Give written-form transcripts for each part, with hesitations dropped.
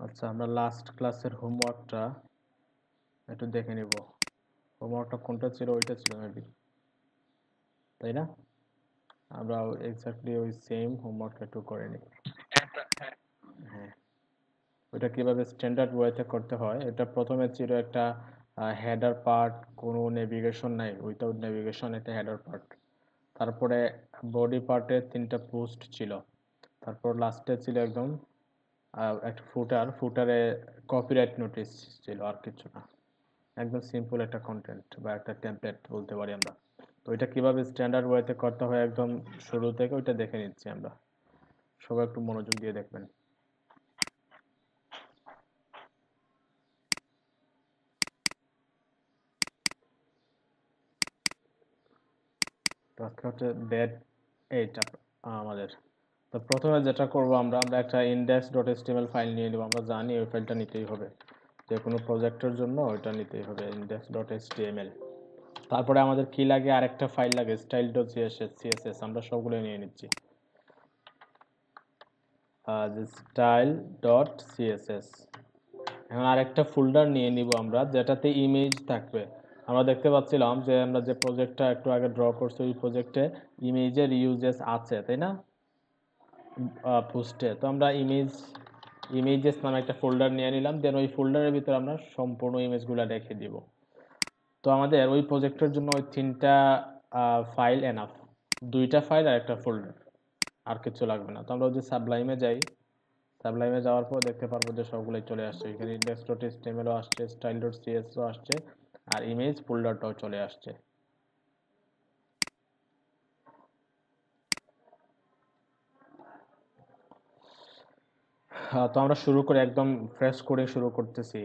আচ্ছা, আমরা লাস্ট ক্লাসের হোমওয়ার্কটা একটু দেখে নিব। হোমওয়ার্কটা কোনটা ছিল? ওইটা ছিল মেবি, তাই না? আমরা এক্স্যাক্টলি ওই সেম হোমওয়ার্ক একটু করে নিই। হ্যাঁ, ওইটা কিভাবে স্ট্যান্ডার্ড ওয়েতে করতে হয়। এটা প্রথমে ছিল একটা হেডার পার্ট, কোনো নেভিগেশন নাই, উইথাউট নেভিগেশন একটা হেডার পার্ট। তারপরে বডি পার্টে 3টা পোস্ট ছিল। তারপর লাস্টে ছিল একদম একটা ফুটারে কপিরাইট নোটিশ ছিল, আর কিছু না। একদম সিম্পল একটা কন্টেন্ট বা একটা টেমপ্লেট বলতে পারি আমরা। তো এটা কিভাবে স্ট্যান্ডার্ড ওয়েতে করতে হয় একদম শুরু থেকে ওইটা দেখে নিচ্ছি আমরা। সবাই একটু মনোযোগ দিয়ে দেখবেন। তো আজকে হচ্ছে ডেট 8 আমাদের। তো প্রথমে যেটা করব আমরা আমরা একটা index.html ফাইল নিয়ে নেব। আমরা জানি ওই ফাইলটা নিতেই হবে, যে কোনো প্রজেক্টের জন্য ওইটা নিতেই হবে, index.html। তারপরে আমাদের কি লাগে, আরেকটা ফাইল লাগে style.css। আমরা সবগুলো নিয়ে নিচ্ছি। style.css। এখন আরেকটা ফোল্ডার নিয়ে নিব আমরা, যেটাতে ইমেজ থাকবে। আমরা দেখতে পাচ্ছিলাম যে আমরা যে প্রজেক্টটা একটু আগে ড্র করছি ওই প্রজেক্টে ইমেজের ইউজেস আছে, তাই না? পোস্টে তো আমরা ইমেজেস নামে একটা ফোল্ডার নিয়ে নিলাম, দেন ওই ফোল্ডারের ভিতরে আমরা সম্পূর্ণ ইমেজগুলো রেখে দিব। তো আমাদের ওই প্রজেক্টের জন্য ওই 3টা ফাইল এনাফ, 2টা ফাইল আর একটা ফোল্ডার, আর কিছু লাগবে না। তো আমরা ওই যে সাবলাইমে যাই, সাবলাইমে যাওয়ার পর দেখতে পারবো যে সবগুলোই চলে আসছে। এখানে index.html আসছে, style.cs আসছে, আর ইমেজ ফোল্ডারটাও চলে আসছে। তো আমরা শুরু করে একদম ফ্রেশ করে শুরু করতেছি।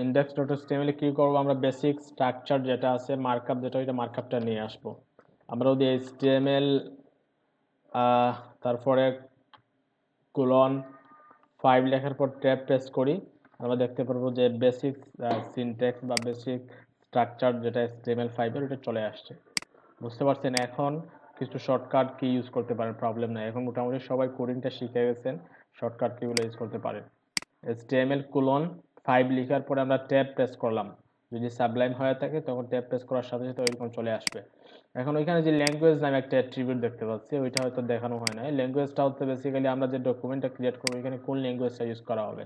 index.html কি করবো, আমরা বেসিক স্ট্রাকচার যেটা আছে, মার্কআপ যেটা, ওইটা মার্কআপটা নিয়ে আসবো। আমরা যদি html তারপরে কোলন 5 লেখার পর ট্যাব প্রেস করি, আমরা দেখতে পারবো যে বেসিক সিনট্যাক্স বা বেসিক স্ট্রাকচার যেটা HTML5 এর, ওটা চলে আসছে। বুঝতে পারছেন? এখন কিছু শর্টকাট কি ইউজ করতে পারেন, প্রবলেম নাই। এখন মোটামুটি সবাই কোডিংটা শিখে গেছেন, শর্টকাট কিগুলো ইউজ করতে পারেন। HTML:5 লেখার পরে আমরা ট্যাব প্রেস করলাম, যদি সাবলাইম হয়ে থাকে তখন ট্যাব প্রেস করার সাথে সাথে ওইরকম চলে আসবে। এখন ওইখানে যে ল্যাঙ্গুয়েজ নামে একটা অ্যাট্রিবিউট দেখতে পাচ্ছি, ওইটা হয়তো দেখানো হয় না। ল্যাঙ্গুয়েজটা হচ্ছে বেসিক্যালি আমরা যে ডকুমেন্টটা ক্রিয়েট করবো এখানে কোন ল্যাঙ্গুয়েজটা ইউজ করা হবে।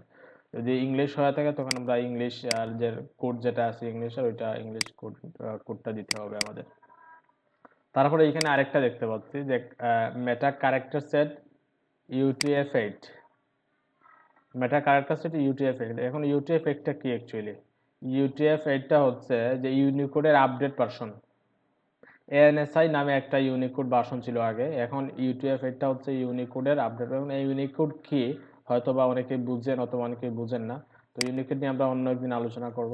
যদি ইংলিশ হয়ে থাকে তখন আমরা ইংলিশ, আর যে কোড যেটা আছে ইংলিশের, ওইটা ইংলিশ কোডটা দিতে হবে আমাদের। তারপরে এখানে আরেকটা দেখতে পাচ্ছি যে মেটা ক্যারেক্টার সেট UTF-8। মেটা ক্যারেক্টার সেট UTF-8। এখন UTF-8টা কি অ্যাকচুয়ালি? UTF-8টা হচ্ছে যে ইউনিকোডের আপডেট ভার্সন। ANSI নামে একটা ইউনিকোড ভার্সন ছিল আগে, এখন UTF-8টা হচ্ছে ইউনিকোডের আপডেট। এবং এই ইউনিকোড কি হয়তো বা অনেকে বুঝেন অথবা অনেকে বুঝেন না। তো ইউনিকোড নিয়ে আমরা অন্য একদিন আলোচনা করব।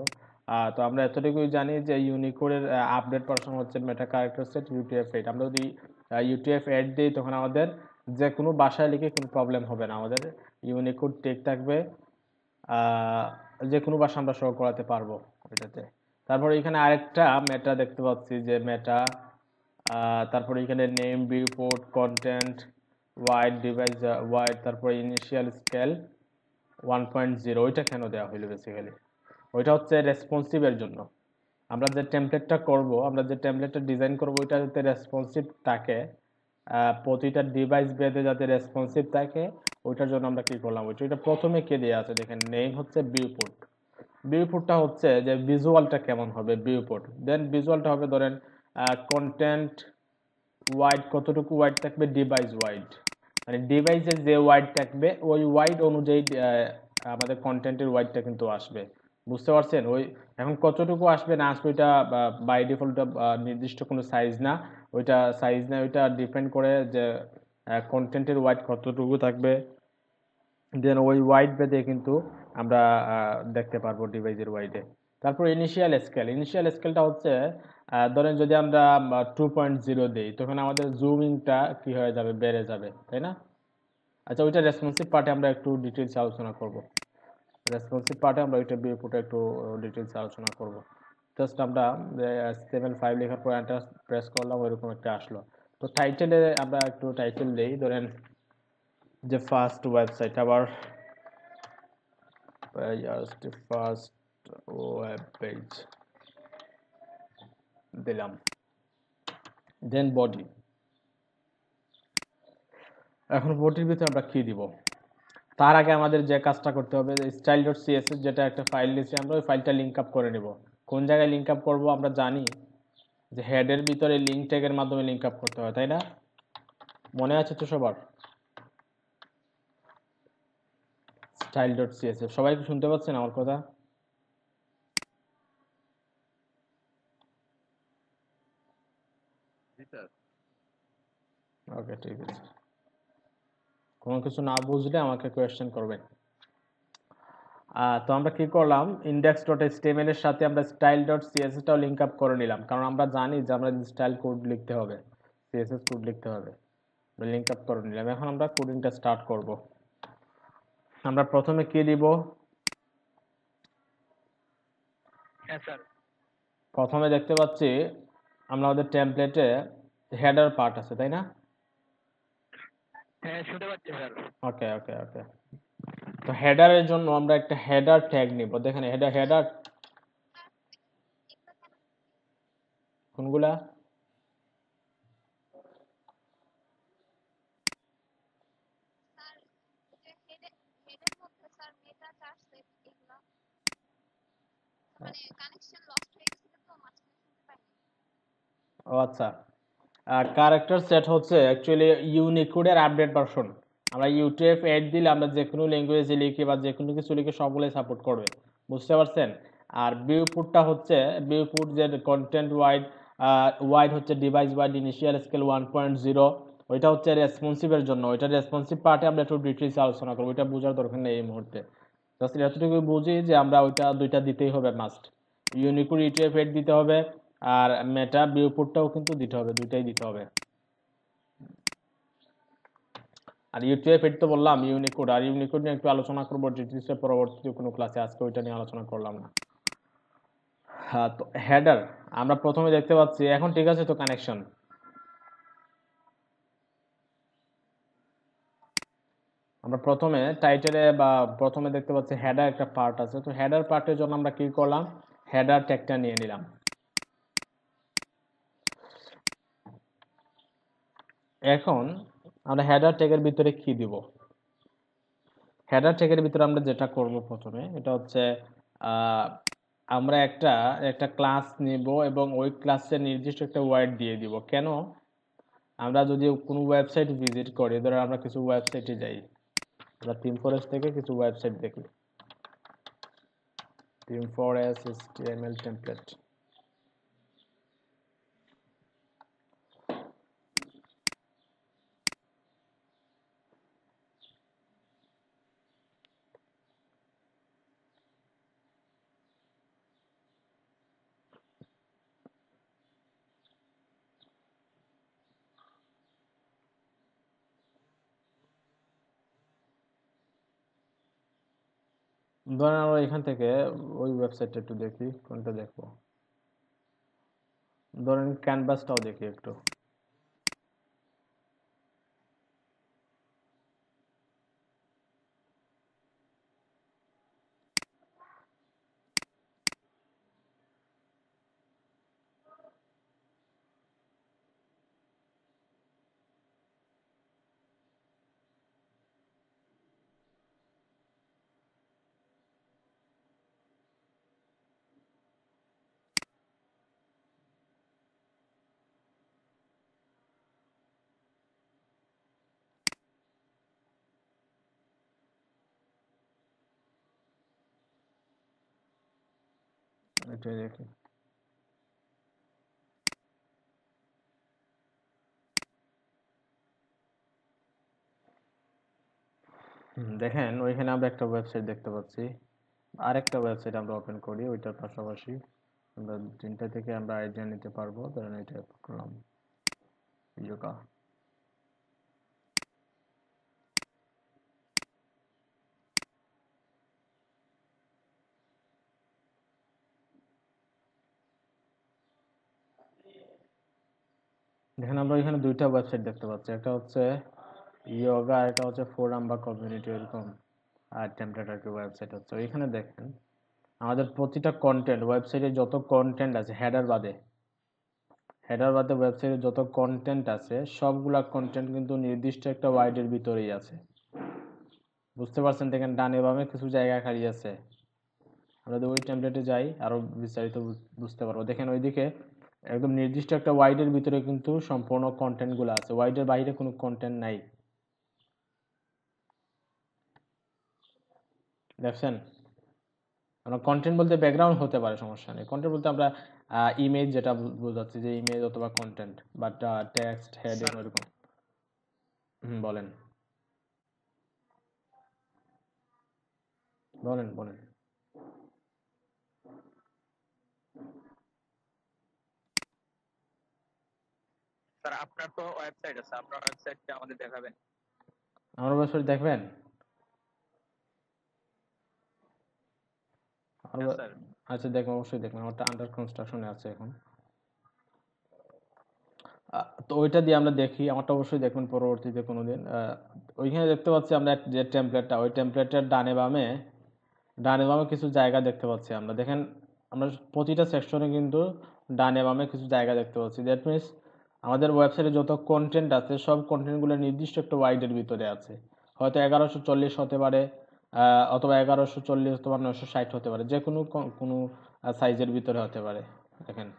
তো আমরা এতটুকুই জানি যে ইউনিকোডের আপডেট ভার্সন হচ্ছে মেটা ক্যারেক্টার সেট UTF-8। আমরা যদি UTF-8 দিই তখন আমাদের যে কোনো ভাষায় লিখে কোনো প্রবলেম হবে না, আমাদের ইউনিকোড টেক থাকবে। আহ, যে কোনো ভাষা আমরা শো করাতে পারবো এটাতে। তারপরে এখানে আরেকটা মেটা দেখতে পাচ্ছি, যে মেটা, তারপরে এখানে name, viewport, content, wide, device wide, তারপরে ইনিশিয়াল স্কেল 1.0। ওইটা কেন দেওয়া হইলো বেসিক্যালি? ওইটা হচ্ছে রেসপন্সিভের জন্য। আমরা যে টেমপ্লেটটা করব, আমরা যে টেমপ্লেটটা ডিজাইন করব, ওইটা যাতে রেসপন্সিভ থাকে, প্রতিটা ডিভাইস ভেদে যাতে রেসপন্সিভ থাকে, ওইটার জন্য আমরা কি করলাম, ওইটা প্রথমে কে দেওয়া আছে দেখেন, নেম হচ্ছে ভিউপোর্ট। ভিউপোর্টটা হচ্ছে যে ভিজুয়ালটা কেমন হবে ভিউপোর্ট, দেন ভিজুয়ালটা হবে ধরেন কন্টেন্ট ওয়াইড, কতটুকু ওয়াইড থাকবে, ডিভাইস ওয়াইড, মানে ডিভাইসের যে ওয়াইড থাকবে ওই ওয়াইড অনুযায়ী আমাদের কন্টেন্টের ওয়াইডটা কিন্তু আসবে। বুঝতে পারছেন? ওই এখন কতটুকু আসবে না আসবে, ওইটা বাই ডিফল্ট নির্দিষ্ট কোনো সাইজ না, ওইটা সাইজ না, ওইটা ডিপেন্ড করে যে কন্টেন্টের ওয়াইড কতটুকু থাকবে, দেন ওই ওয়াইড ভেদে কিন্তু আমরা দেখতে পারবো ডিভাইসের ওয়াইডে। তারপর ইনিশিয়াল স্কেলটা হচ্ছে ধরেন যদি আমরা 2.0 দিই তখন আমাদের জুমিংটা কি হয়ে যাবে, বেড়ে যাবে, তাই না? আচ্ছা, ওইটা রেসপন্সিভ পার্টে আমরা একটু ডিটেলস আলোচনা করব। রেসপন্সিভ পার্টে আমরা ওইটা বিপুটে একটু ডিটেলস আলোচনা করব। জাস্ট আমরা HTML5 লেখার পর এন্টার প্রেস করলাম, ওইরকম একটা আসলো। তো টাইটেলে আমরা একটু টাইটেল দেই, ধরেন যে ফার্স্ট ওয়েবসাইট, আবার জাস্ট ফার্স্ট ওয়েব পেজ দিলাম, দেন বডি। এখন বডির ভিতরে আমরা কি দিব? তার আগে আমাদের যে কাজটা করতে হবে, স্টাইল ডট সিএসএস যেটা একটা ফাইল দিয়েছি আমরা, ওই ফাইলটা লিঙ্ক আপ করে নিব। কোন জায়গায় লিঙ্ক আপ করবো? আমরা জানি যে হেডের ভিতরে লিঙ্ক ট্যাগের মাধ্যমে লিঙ্ক আপ করতে হয়, তাই না? মনে আছে তো সবার? স্টাইল ডট সিএসএস সবাই কি শুনতে পাচ্ছেন আমার কথা? ওকে, ঠিক আছে। কোনো কিছু না বুঝলে আমাকে কোয়েশ্চেন করবেন। তো আমরা কি করলাম, ইন্ডেক্স ডট এইচটিএমএল এর সাথে আমরা স্টাইল ডট সিএসএস টাও লিঙ্ক আপ করে নিলাম, কারণ আমরা জানি যে আমরা স্টাইল কোড লিখতে হবে, সিএসএস কোড লিখতে হবে। লিঙ্ক আপ করে নিলাম। এখন আমরা কোডিংটা স্টার্ট করব। আমরা প্রথমে কি দিব? হ্যাঁ স্যার। প্রথমে দেখতে পাচ্ছি আমরা আমাদের টেমপ্লেটে হেডার পার্ট আছে, তাই না? হ্যাঁ শুনতে পাচ্ছি স্যার। ওকে ওকে ওকে। তো হেডারের জন্য আমরা একটা হেডার ট্যাগ নিব। দেখেন হেডার হেডার কোনগুলা? ও আচ্ছা, ক্যারেক্টার সেট হচ্ছে অ্যাকচুয়ালি ইউনিকোডের আপডেট ভার্সন। আমরা UTF-8 দিলে আমরা যে কোনো ল্যাঙ্গুয়েজে লিখি বা যে কোনো কিছু লিখে সবগুলোই সাপোর্ট করবে, বুঝতে পারছেন? আর বিউপুটটা হচ্ছে, বিউপুট যে কন্টেন্ট ওয়াইড, ওয়াইড হচ্ছে ডিভাইস ওয়াইড ইনিশিয়াল স্কেল 1.0, ওইটা হচ্ছে রেসপন্সিভের জন্য। ওইটা রেসপন্সিভ পার্টে আমরা একটু ডিটেলস আলোচনা করবো, ওইটা বোঝার দরকার নেই এই মুহূর্তে। জাস্ট এতটুকু বুঝি যে আমরা ওইটা দুইটা দিতেই হবে মাস্ট। ইউনিকোড UTF-8 দিতে হবে, আর মেটা বিউপুটটাও কিন্তু দিতে হবে, দুইটাই দিতে হবে। আর UTF-8 তো বললাম ইউনিকোড, আর ইউনিকোড নিয়ে একটু আলোচনা করবো ডিটেলসে পরবর্তী কোনো ক্লাসে, আজকে ওইটা নিয়ে আলোচনা করলাম না। হ্যাঁ, তো হেডার আমরা প্রথমে দেখতে পাচ্ছি। এখন ঠিক আছে তো কানেকশন? আমরা প্রথমে টাইটেলে বা প্রথমে দেখতে পাচ্ছি হেডার একটা পার্ট আছে। তো হেডার পার্টের জন্য আমরা কি করলাম, হেডার ট্যাগটা নিয়ে নিলাম। এখন আমরা হেডার ট্যাগের ভিতরে কি দিব? হেডার ট্যাগের ভিতরে আমরা যেটা করব প্রথমে, এটা হচ্ছে আমরা একটা একটা ক্লাস নিব এবং ওই ক্লাসের নির্দিষ্ট একটা ওয়ার্ড দিয়ে দিব। কেন? আমরা যদি কোনো ওয়েবসাইট ভিজিট করি, ধরো আমরা কিছু ওয়েবসাইটে যাই, আমরা থিম ফরেস্ট থেকে কিছু ওয়েবসাইট দেখি, থিম ফরেস্ট HTML টেমপ্লেট। ধরেন আমরা এখান থেকে ওই ওয়েবসাইটটা একটু দেখি, কোনটা দেখবো? ধরেন ক্যানভাসটাও দেখি একটু। এটাই দেখি। দেখেন ওইখানে আমরা একটা ওয়েবসাইট দেখতে পাচ্ছি। আরেকটা ওয়েবসাইট আমরা ওপেন করি ওইটার পাশাপাশি, আমরা তিনটা থেকে আমরা আইডিয়া নিতে পারবো। ধরেন এটা করলাম যোগা। দেখেন আমরা এখানে দুইটা ওয়েবসাইট দেখতে পাচ্ছি, একটা হচ্ছে ইয়োগা, একটা হচ্ছে ফোরাম বা কমিউনিটি, এরকম আর টেমপ্লেট আর কি ওয়েবসাইট হচ্ছে এখানে দেখেন আমাদের প্রতিটা কন্টেন্ট ওয়েবসাইটে যত কন্টেন্ট আছে হেডার বাদে ওয়েবসাইটে যত কন্টেন্ট আছে সবগুলা কন্টেন্ট কিন্তু নির্দিষ্ট একটা ওয়াইডের ভিতরেই আছে। বুঝতে পারছেন? দেখেন ডানে বামে কিছু জায়গা খালি আছে। আমরা যদি ওই টেমপ্লেটে যাই আরো বিস্তারিত বুঝতে পারবো। দেখেন ওইদিকে একদম নির্দিষ্ট একটা ওয়াইডের ভিতরে কিন্তু সম্পূর্ণ কন্টেন্ট গুলো আছে, ওয়াইডের বাইরে কোনো কন্টেন্ট নাই। দেখছেন? আমরা কন্টেন্ট বলতে ব্যাকগ্রাউন্ড হতে পারে, সমস্যা নেই। কন্টেন্ট বলতে আমরা ইমেজ যেটা বোঝাচ্ছি, যে ইমেজ অথবা content but text heading sir ওইরকম। বলেন বলেন বলেন। স্যার আপনার তো ওয়েবসাইট আছে, আপনার ওয়েবসাইটটা আমাদের দেখাবেন। আমার ওয়েবসাইট দেখবেন? হ্যাঁ স্যার। আচ্ছা দেখবেন, অবশ্যই দেখবেন। আমারটা আন্ডার কনস্ট্রাকশনে আছে এখন। তো ওইটা দিয়ে আমরা দেখি, আমারটা অবশ্যই দেখবেন পরবর্তীতে কোনোদিন। ওইখানে দেখতে পাচ্ছি আমরা যে টেমপ্লেটটা, ওই টেমপ্লেটের ডানে বামে কিছু জায়গা দেখতে পাচ্ছি আমরা। দেখেন আমরা প্রতিটা সেকশনে কিন্তু ডানে বামে কিছু জায়গা দেখতে পাচ্ছি। দ্যাট মিনস আমাদের ওয়েবসাইটে যত কন্টেন্ট আছে সব কন্টেন্টগুলো নির্দিষ্ট একটা ওয়াইডের ভিতরে আছে। হয়তো 1140 হতে পারে, অথবা 1140 অথবা 960 হতে পারে, যে কোনো কোনো সাইজের ভিতরে হতে পারে। দেখেন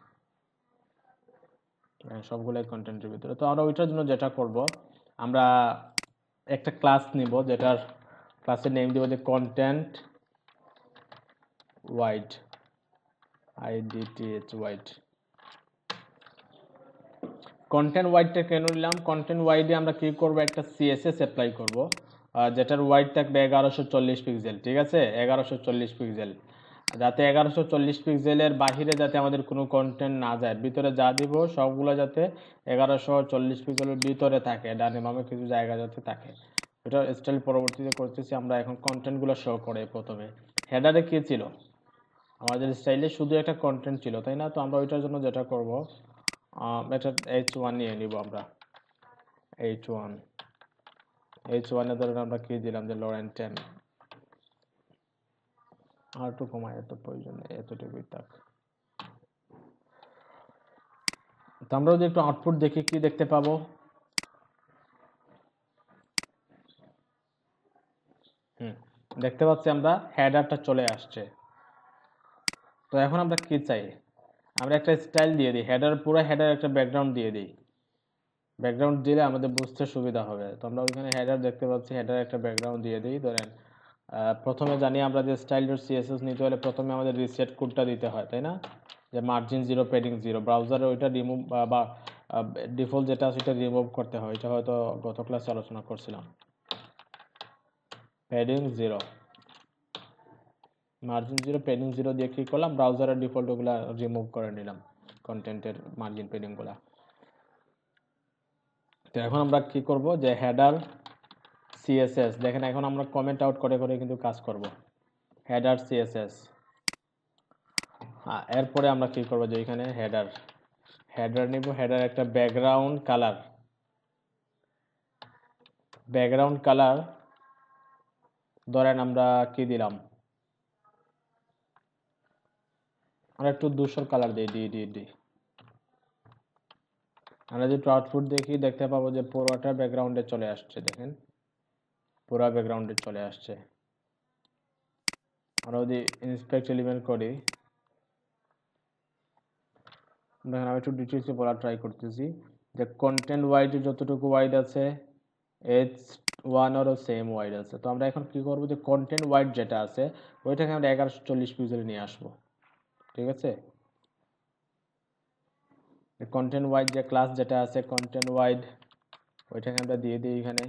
সবগুলোই কন্টেন্টের ভিতরে। তো আমরা ওইটার জন্য যেটা করব, আমরা একটা ক্লাস নিব, যেটার ক্লাসের নেম দিব যে content width, IDTH width. Content ওয়াইডটা কেন নিলাম? কন্টেন্ট ওয়াইডে আমরা কি করব, একটা CSS অ্যাপ্লাই করব, যেটার ওয়াইড থাকবে 1140 পিক্সেল। ঠিক আছে, 1140 পিক্সেল, যাতে 1140 পিক্সেলের বাহিরে যাতে আমাদের কোনো কন্টেন্ট না যায়, ভিতরে যা দিব সবগুলো যাতে 1140 পিক্সেলের ভিতরে থাকে, ডানে বামে কিছু জায়গা যাতে থাকে। এটা স্টাইল পরবর্তীতে করতেছি আমরা। এখন কন্টেন্টগুলো শো করে প্রথমে। হেডারে কি ছিল? আমাদের স্টাইলে শুধু একটা কন্টেন্ট ছিল, তাই না? তো আমরা ওইটার জন্য যেটা করব, এটা H1 নিয়ে নিব আমরা। H1 এ ধরেন আমরা কি দিলাম, যে লরেন্ট 10। আর একটু কমায়, এত প্রয়োজন নেই, এতটুকুই থাক। তো আমরা যদি একটু আউটপুট দেখি, কি দেখতে পাবো? দেখতে পাচ্ছি আমরা হেডারটা চলে আসছে। তো এখন আমরা কি চাই? আমরা একটা স্টাইল দিয়ে দিই, পুরো হেডার একটা ব্যাকগ্রাউন্ড দিয়ে দিই। ব্যাকগ্রাউন্ড দিলে আমাদের বুঝতে সুবিধা হবে। তো আমরা ওইখানে হেডার দেখতে পাচ্ছি, হেডার একটা ব্যাকগ্রাউন্ড দিয়ে দিই। ধরেন প্রথমে জানি আমরা যে স্টাইল.css নিতে হলে প্রথমে আমাদের রিসেট কোডটা দিতে হয়, তাই না? যে মার্জিন 0 প্যাডিং 0, ব্রাউজারে ওইটা রিমুভ বা ডিফল্ট যেটা আছে সেটা রিমুভ করতে হয়। এটা হয়তো গত ক্লাসে আলোচনা করছিলাম। প্যাডিং 0, মার্জিন 0, প্যাডিং 0 দিয়ে কি করলাম, ব্রাউজারের ডিফল্ট ওগুলা রিমুভ করে নিলাম, কন্টেন্টের মার্জিন প্যাডিং গুলা। তো এখন আমরা কি করব, যে হেডার CSS, দেখেন এখন আমরা কমেন্ট আউট করে করে কিন্তু কাজ করব। হেডার CSS, হ্যাঁ, এরপরে আমরা কি করব, যে এখানে হেডার নিব, হেডার একটা ব্যাকগ্রাউন্ড কালার ধরেন আমরা কি দিলাম, আমরা একটু ধূসর কালার দিই, ডি। আমরা যদি আউটপুট দেখি, দেখতে পাবো যে পুরোটা ব্যাকগ্রাউন্ডে চলে আসছে। দেখেন পুরো ব্যাকগ্রাউন্ডে চলে আসছে। আমরা যদি ইন্সপেক্ট এলিমেন্ট করি, দেখেন আমি একটু ডিটেইলসে বলা ট্রাই করতেছি, যে কন্টেন্ট ওয়াইড যতটুকু ওয়াইড আছে H1 এরও সেম ওয়াইড আছে। তো আমরা এখন কি করব, যে কন্টেন্ট ওয়াইড যেটা আছে ওইটাকে আমরা 1140 পিক্সেলে নিয়ে আসবো। ঠিক আছে, কন্টেন্ট ওয়াইড যে ক্লাস যেটা আছে কন্টেন্ট ওয়াইড, ওইটাকে আমরা দিয়ে দিই এখানে।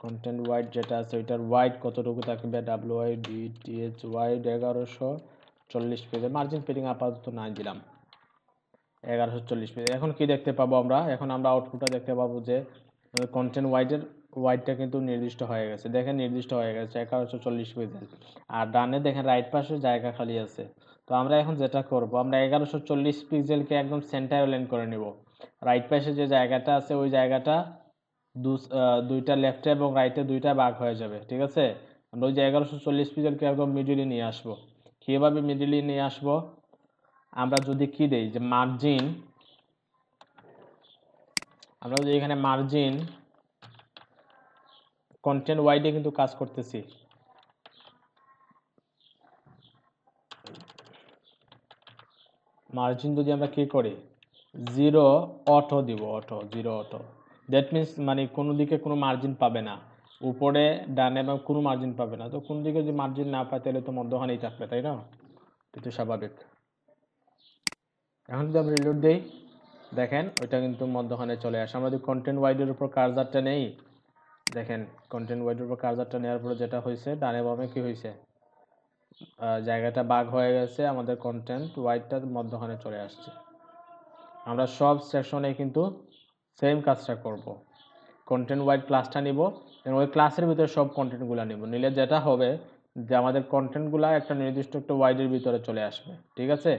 কন্টেন্ট ওয়াইড যেটা আছে ওইটার ওয়াইড কতটুকু থাকবে, WIDTH wide 1140 pixel, margin padding আপাতত নাই দিলাম 1140 পিক্সেল। এখন কি দেখতে পাবো আমরা, এখন আমরা আউটপুটটা দেখতে পাবো যে কন্টেন্ট ওয়াইডটা কিন্তু নির্দিষ্ট হয়ে গেছে। দেখেন নির্দিষ্ট হয়ে গেছে 1140 পিক্সেল। আর ডানে দেখেন রাইট পাশে জায়গা খালি আছে। তো আমরা এখন যেটা করব, আমরা 1140 পিক্সেলকে একদম সেন্টার অ্যালাইন করে নিব। রাইট পাশে যে জায়গাটা আছে ওই জায়গাটা দুইটা লেফটে এবং রাইটে দুইটা ভাগ হয়ে যাবে, ঠিক আছে। আমরা ওই যে 1140 পিক্সেলকে একদম মিডিলে নিয়ে আসবো। কিভাবে মিডিলে নিয়ে আসবো? আমরা যদি কি দেই যে মার্জিন, আমরা যদি এখানে মার্জিন কন্টেন্ট ওয়াইডে কিন্তু কাজ করতেছি। মার্জিন যদি আমরা কি করি, 0 অটো দিব, অটো 0 অটো, দ্যাট মিনস মানে কোনো দিকে কোনো মার্জিন পাবে না, উপরে ডানে বা কোনো মার্জিন পাবে না। তো কোন দিকে যদি মার্জিন না পায় তাহলে তো মধ্যখানেই থাকবে, তাই না? এটা তো স্বাভাবিক। এখন যদি আমরা রিলোড দিই, দেখেন ওইটা কিন্তু মধ্যখানে চলে আসে। আমরা যদি কন্টেন্ট ওয়াইডের উপর কার্সারটা নেই, দেখেন কন্টেন্ট ওয়াইডের উপর কার্সারটা নেওয়ার পরে যেটা হয়েছে, ডানে বামে কি হয়েছে, জায়গাটা ভাগ হয়ে গেছে, আমাদের কন্টেন্ট ওয়াইডটা মধ্যখানে চলে আসছে। আমরা সব সেকশনে কিন্তু সেম কাজটা করব। কন্টেন্ট ওয়াইড ক্লাসটা নিব এবং ওই ক্লাসের ভিতরে সব কন্টেন্টগুলো নিব, নিলে যেটা হবে যে আমাদের কন্টেন্টগুলো একটা নির্দিষ্ট একটা ওয়াইডের ভিতরে চলে আসবে, ঠিক আছে।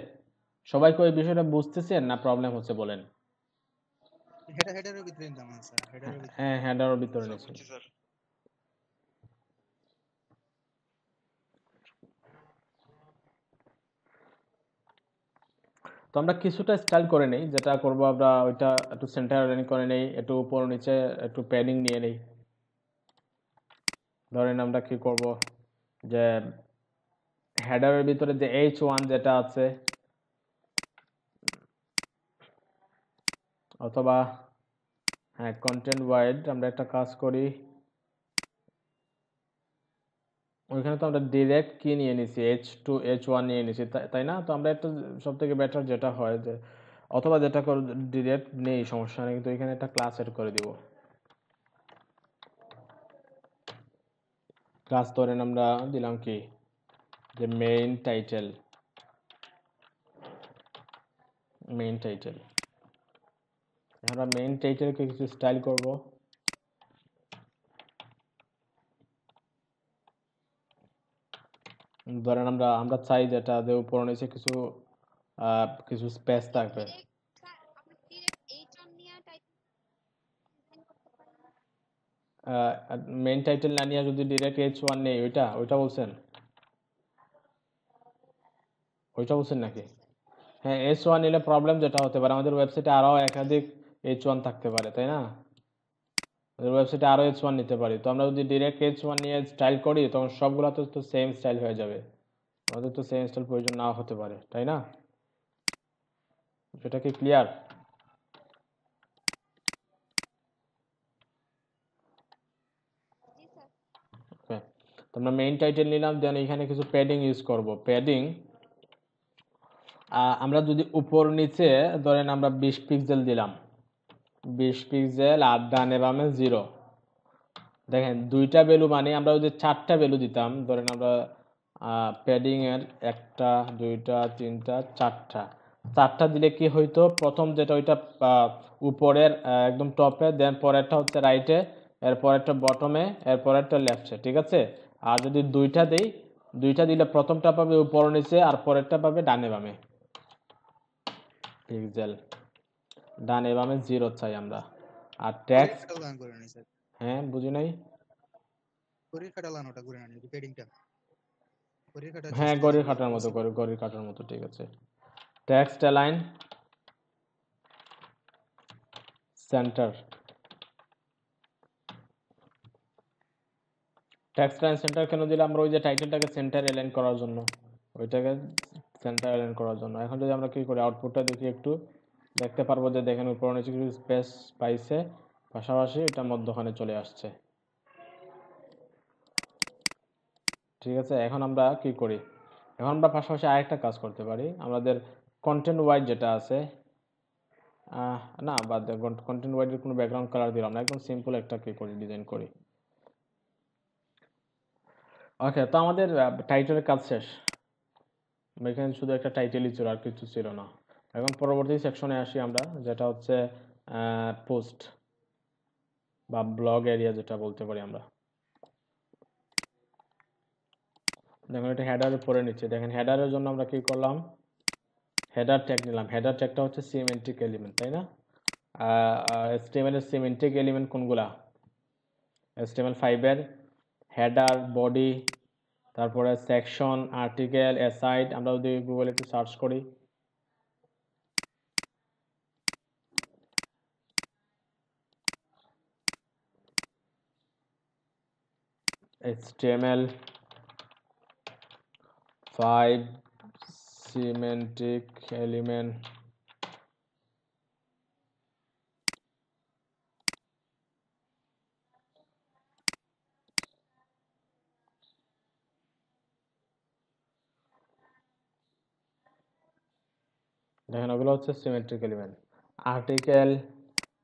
সবাইকে ওই বিষয়টা বুঝতেছেন না প্রবলেম হচ্ছে বলেন? হেডারের ভিতরে নিতাম স্যার, হেডারের ভিতরে। হ্যাঁ, হেডারের ভিতরে নিয়েছি। স্যার তো আমরা কিছুটা স্টাইল করে নেই, যেটা করব আমরা ওইটা একটু সেন্টার অ্যালাইন করে নেই, একটু উপর নিচে একটু প্যাডিং নিয়ে নেই। ধরেন আমরা কি করব যে হেডারের ভিতরে যে H1 যেটা আছে, অথবা হ্যাঁ কন্টেন্ট ওয়াইড আমরা একটা কাজ করি, ওইখানে তো আমরা ডিরেক্ট কি নিয়ে নিছি, H2 H1 নিয়ে নিছি, তাই না? তো আমরা একটা সব থেকে বেটার যেটা হয় যে, অথবা যেটা করে ডিরেক্ট নেই সমস্যা নেই, কিন্তু এখানে একটা ক্লাস এড করে দিব। ক্লাস ধরেন আমরা দিলাম কি যে মেইন টাইটেল, মেইন টাইটেল। আমরা মেইন টাইটেলকে কিছু স্টাইল করব। ধরেন আমরা আমরা চাই যেটা যে উপর নিচে কিছু কিছু স্পেস থাকবে। মেইন টাইটেল না নিয়ে যদি ডিরেক্ট H1 নেই, ওইটা ওইটা বলছেন, ওইটা বলছেন নাকি? হ্যাঁ, H1 নিলে প্রবলেম যেটা হতে পারে, আমাদের ওয়েবসাইটে আরও একাধিক H1 থাকতে পারে, তাই না? আমাদের ওয়েবসাইটে আরও H1 নিতে পারি। তো আমরা যদি ডিরেক্ট H1 নিয়ে স্টাইল করি তখন সবগুলো তো সেম স্টাইল হয়ে যাবে, আমাদের তো সেম স্টাইল প্রয়োজন নাও হতে পারে, তাই না? সেটা কি ক্লিয়ার? ওকে, তো আমরা মেইন টাইটেল নিলাম, দেন এখানে কিছু প্যাডিং ইউজ করব। প্যাডিং আমরা যদি উপর নিচে ধরেন আমরা 20 পিক্সেল দিলাম, 20 পিক্সেল, আর ডানে বামে 0। দেখেন দুইটা ভ্যালু, মানে আমরা যদি 4টা ভ্যালু দিতাম, ধরেন আমরা প্যাডিং এর 1টা 2টা 3টা 4টা দিলে কি হইতো, প্রথম যেটা ওইটা উপরের একদম টপে, দেন পরেরটা হচ্ছে রাইটে, এর পরেরটা বটমে, এর পরেরটা লেফটে, ঠিক আছে। আর যদি দুইটা দেই, দুইটা দিলে প্রথমটা পাবে উপর নিচে আর পরেরটা পাবে ডানে বামে পিক্সেল, ডানে বামে 0 চাই আমরা। আর ট্যাক্স, করে নি স্যার, হ্যাঁ বুঝি নাই। ঘড়ির কাটা লানোটা করে নি পেডিংটা, ঘড়ির কাটা হ্যাঁ চেষ্টা ঘড়ির ছিল কাটার মতো, পসিবল। ঘড়ির কাটার মতো, ঠিক আছে। Text align center, text align centre কেন দিলাম আমরা, ওই যে টাইটেলটাকে সেন্টার অ্যালাইন করার জন্য, ওইটাকে সেন্টার অ্যালাইন করার জন্য। এখন যদি আমরা কি করি, আউটপুটটা দেখি একটু, দেখতে পারবো যে দেখেন উপর নিচে কিছু স্পেস পাইছে, পাশাপাশি এটা মধ্যখানে চলে আসছে, ঠিক আছে। এখন আমরা কি করি, এখন আমরা পাশাপাশি আরেকটা কাজ করতে পারি, আমাদের কন্টেন্ট ওয়াইড যেটা আছে, না বাদ দেন, কন্টেন্ট ওয়াইডের কোনো ব্যাকগ্রাউন্ড কালার দিলাম না, একদম সিম্পল একটা কি করি, ডিজাইন করি। ওকে, তো আমাদের টাইটেলের কাজ শেষ, এখানে শুধু একটা টাইটেলই ছিল, আর কিছু ছিল না। এখন পরবর্তী সেকশনে আসি আমরা, যেটা হচ্ছে পোস্ট বা ব্লগ এরিয়া যেটা বলতে পারি আমরা। দেখুন এটা হেডারের পরে নিচ্ছে, দেখেন হেডারের জন্য আমরা কি করলাম, হেডার ট্যাগ নিলাম। হেডার ট্যাগটা হচ্ছে সিমেন্টিক এলিমেন্ট, তাই না? HTML এর সিমেন্টিক এলিমেন্ট কোনগুলা? HTML5 এর হেডার, বডি, তারপরে সেকশন, আর্টিকেল, অ্যাসাইড। আমরা যদি গুগলে একটু সার্চ করি, HTML5 semantic element, দেখেন ওগুলো হচ্ছে symmetric element. Article,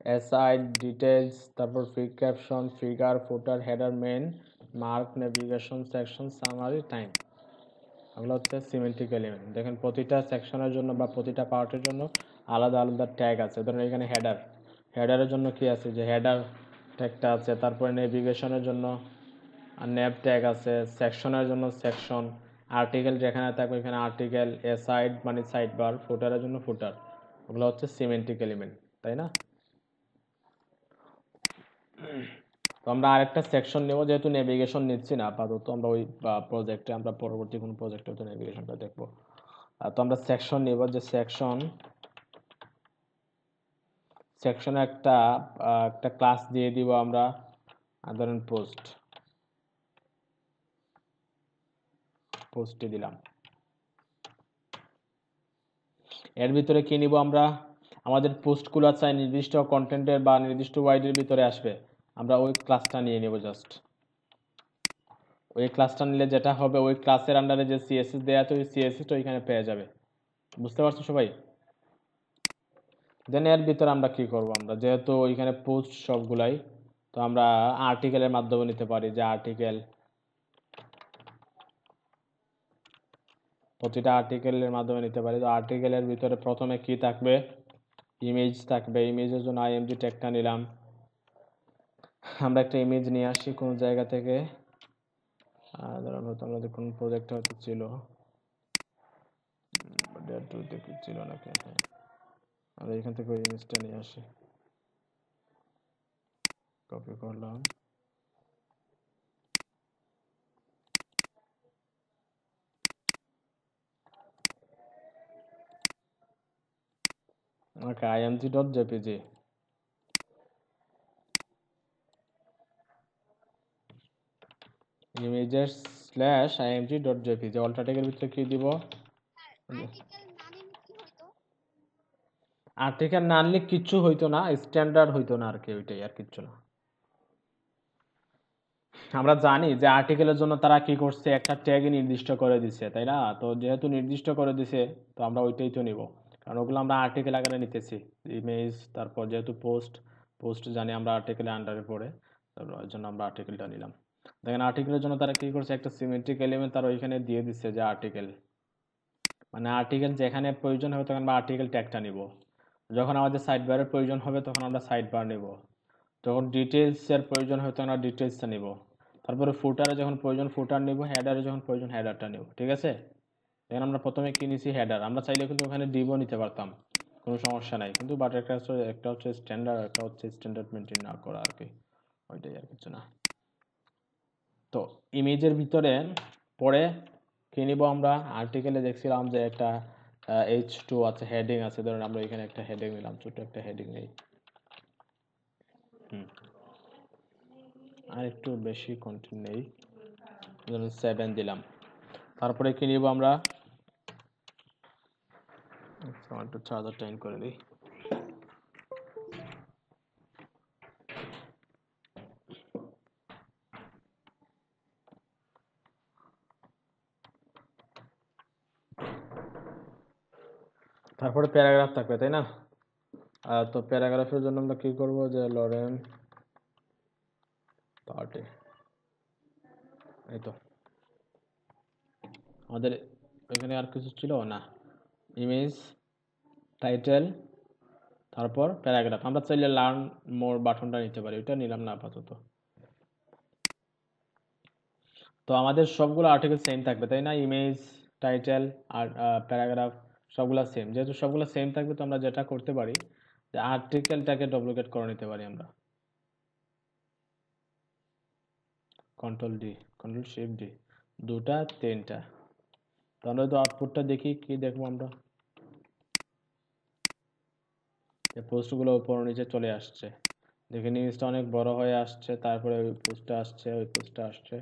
aside, details, তারপর free caption, figure, footer, header, main, mark, navigation, section, summary, time, এগুলো হচ্ছে সিমেন্টিক এলিমেন্ট। দেখেন প্রতিটা সেকশনের জন্য বা প্রতিটা পার্টের জন্য আলাদা আলাদা ট্যাগ আছে। ধরুন এখানে হেডার, হেডারের জন্য কি আছে, যে হেডার ট্যাগটা আছে। তারপরে নেভিগেশনের জন্য নেভ ট্যাগ আছে, সেকশনের জন্য সেকশন, আর্টিকেল যেখানে থাকবে এখানে আর্টিকেল, সাইড মানে সাইড বার, ফুটারের জন্য ফুটার। ওগুলো হচ্ছে সিমেন্টিক এলিমেন্ট, তাই না? তো আমরা আরেকটা সেকশন নেব, যেহেতু নেভিগেশন নিচ্ছি না আপাতত, আমরা ওই প্রজেক্টে, আমরা পরবর্তী কোনো প্রজেক্টে হয়তো নেভিগেশনটা দেখবো। তো আমরা সেকশন নেব, যে সেকশনে একটা একটা ক্লাস দিয়ে দিব আমরা, ধরেন পোস্টে দিলাম। এর ভিতরে কি নিব আমরা, আমাদের পোস্টগুলো চাই নির্দিষ্ট কন্টেন্টের বা নির্দিষ্ট ওয়াইডের ভিতরে আসবে, আমরা ওই ক্লাসটা নিয়ে নেব। জাস্ট ওই ক্লাসটা নিলে যেটা হবে, ওই ক্লাসের আন্ডারে যে সিএসএস দেয়া আছে, ওই সিএসএসটা ওইখানে পেয়ে যাবে। বুঝতে পারছো সবাই? দেন এর ভিতরে আমরা কি করব, আমরা যেহেতু ওইখানে পোস্ট সবগুলাই, তো আমরা আর্টিকেলের মাধ্যমে নিতে পারি, যে আর্টিকেল, প্রতিটা আর্টিকেলের মাধ্যমে নিতে পারি। তো আর্টিকেলের ভিতরে প্রথমে কি থাকবে, ইমেজ থাকবে। ইমেজের জন্য আইএমজি ট্যাগটা নিলাম। আমরা একটা ইমেজ নিয়ে আসি কোন জায়গা থেকে, ধরুন হয়তো আমাদের কোন প্রজেক্ট হয়তো ছিল, ছিল নাকি, হ্যাঁ, আমরা এখান থেকে ওই ইমেজটা নিয়ে আসি, কপি করলাম। ওকে, img.jpg, images/img.jpg, অল্টার ট্যাগের ভিতরে কি দিব, আর্টিকেল না আনলে কিচ্ছু হইতো না, স্ট্যান্ডার্ড হইতো না আর কি, ওইটাই আর কিচ্ছু না। আমরা জানি যে আর্টিকেলের জন্য তারা কি করছে, একটা ট্যাগ নির্দিষ্ট করে দিছে, তাই না? তো যেহেতু নির্দিষ্ট করে দিছে, তো আমরা ওইটাই তো নিব, কারণ ওগুলো আমরা আর্টিকেল আকারে নিতেছি। ইমেজ, তারপর যেহেতু পোস্ট জানি আমরা আর্টিকেলের আন্ডারে পড়ে, ওই জন্য আমরা আর্টিকেলটা নিলাম। দেখেন আর্টিকেলের জন্য তারা কি করছে, একটা সিমেট্রিক এলিমেন্ট তারা ওইখানে দিয়ে দিচ্ছে, যে আর্টিকেল, মানে আর্টিকেল যেখানে প্রয়োজন হবে তখন আমরা আর্টিকেল ট্যাগটা নিব। যখন আমাদের সাইড বারের প্রয়োজন হবে তখন আমরা সাইড বার নিব। যখন ডিটেলসের প্রয়োজন হবে তখন আমরা ডিটেলসটা নিব। তারপরে ফুটারে যখন প্রয়োজন ফুটার নিব, হেডারে যখন প্রয়োজন হেডারটা নিব। ঠিক আছে? এখন আমরা প্রথমে কি নিছি, হেডার। আমরা চাইলে কিন্তু ওখানে ডিভও নিতে পারতাম, কোনো সমস্যা নাই, কিন্তু বাট একটা হচ্ছে স্ট্যান্ডার্ড, একটা হচ্ছে স্ট্যান্ডার্ড মেনটেন না করা আর কি, ওইটাই আর কিছু না। তো ইমেজের ভিতরে পরে কি নিব আমরা, আর্টিকেলে দেখছিলাম যে একটা H2 আছে, হেডিং আছে। ধরুন আমরা এখানে একটা হেডিং নিলাম, ছোট একটা হেডিং নেই, আর একটু বেশি কন্টেন্ট নেই, ধরুন 7 দিলাম। তারপরে কি নিব আমরা, একটু চার্জার টাইম করে দিই। তারপরে প্যারাগ্রাফ থাকবে, তাই না? তো প্যারাগ্রাফের জন্য আমরা কি করব, যে লরেন 30, এই তো আমাদের এখানে আর কিছু ছিল না, ইমেজ, টাইটেল, তারপর প্যারাগ্রাফ। আমরা চাইলে লার্ন মোর বাটনটা নিতে পারি, ওইটা নিলাম না আপাতত। তো আমাদের সবগুলো আর্টিকেল সেম থাকবে, তাই না? ইমেজ, টাইটেল আর প্যারাগ্রাফ সবগুলো সেম। যেহেতু সবগুলো সেম থাকবে, তো আমরা যেটা করতে পারি, যে আর্টিকেলটাকে ডুপ্লিকেট করে নিতে পারি আমরা। কন্ট্রোল শিফট ডি, দুটা তিনটা। তাহলে তো আউটপুটটা দেখি, কি দেখবো আমরা, পোস্টগুলো উপর নিচে চলে আসছে। দেখে নিউজটা অনেক বড় হয়ে আসছে, তারপরে ওই পোস্টটা আসছে, ওই পোস্টটা আসছে,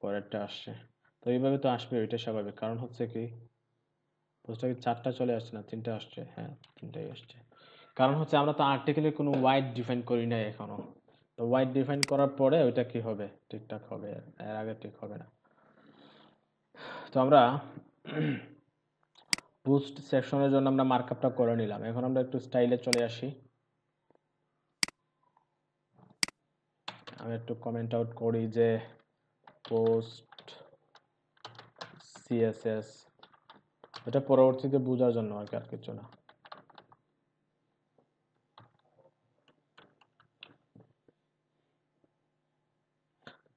পরেরটা আসছে। তো এইভাবে তো আসবে, ওইটা স্বাভাবিক। কারণ হচ্ছে কি, পোস্টটা কি 4টা চলে আসছে না 3টা আসছে? হ্যাঁ, 3টাই আসছে। কারণ হচ্ছে আমরা তো আর্টিকেলে কোনো ওয়াইড ডিফাইন করি নাই এখনো। তো ওয়াইড ডিফাইন করার পরে ওইটা কি হবে, ঠিকঠাক হবে, এর আগে ঠিক হবে না। তো আমরা পোস্ট সেকশনের জন্য আমরা মার্কআপটা করে নিলাম। এখন আমরা একটু স্টাইলে চলে আসি। আমি একটু কমেন্ট আউট করি যে পোস্ট সিএসএস, এটা পরবর্তীতে বোঝার জন্য আর কি, আর কিছু না।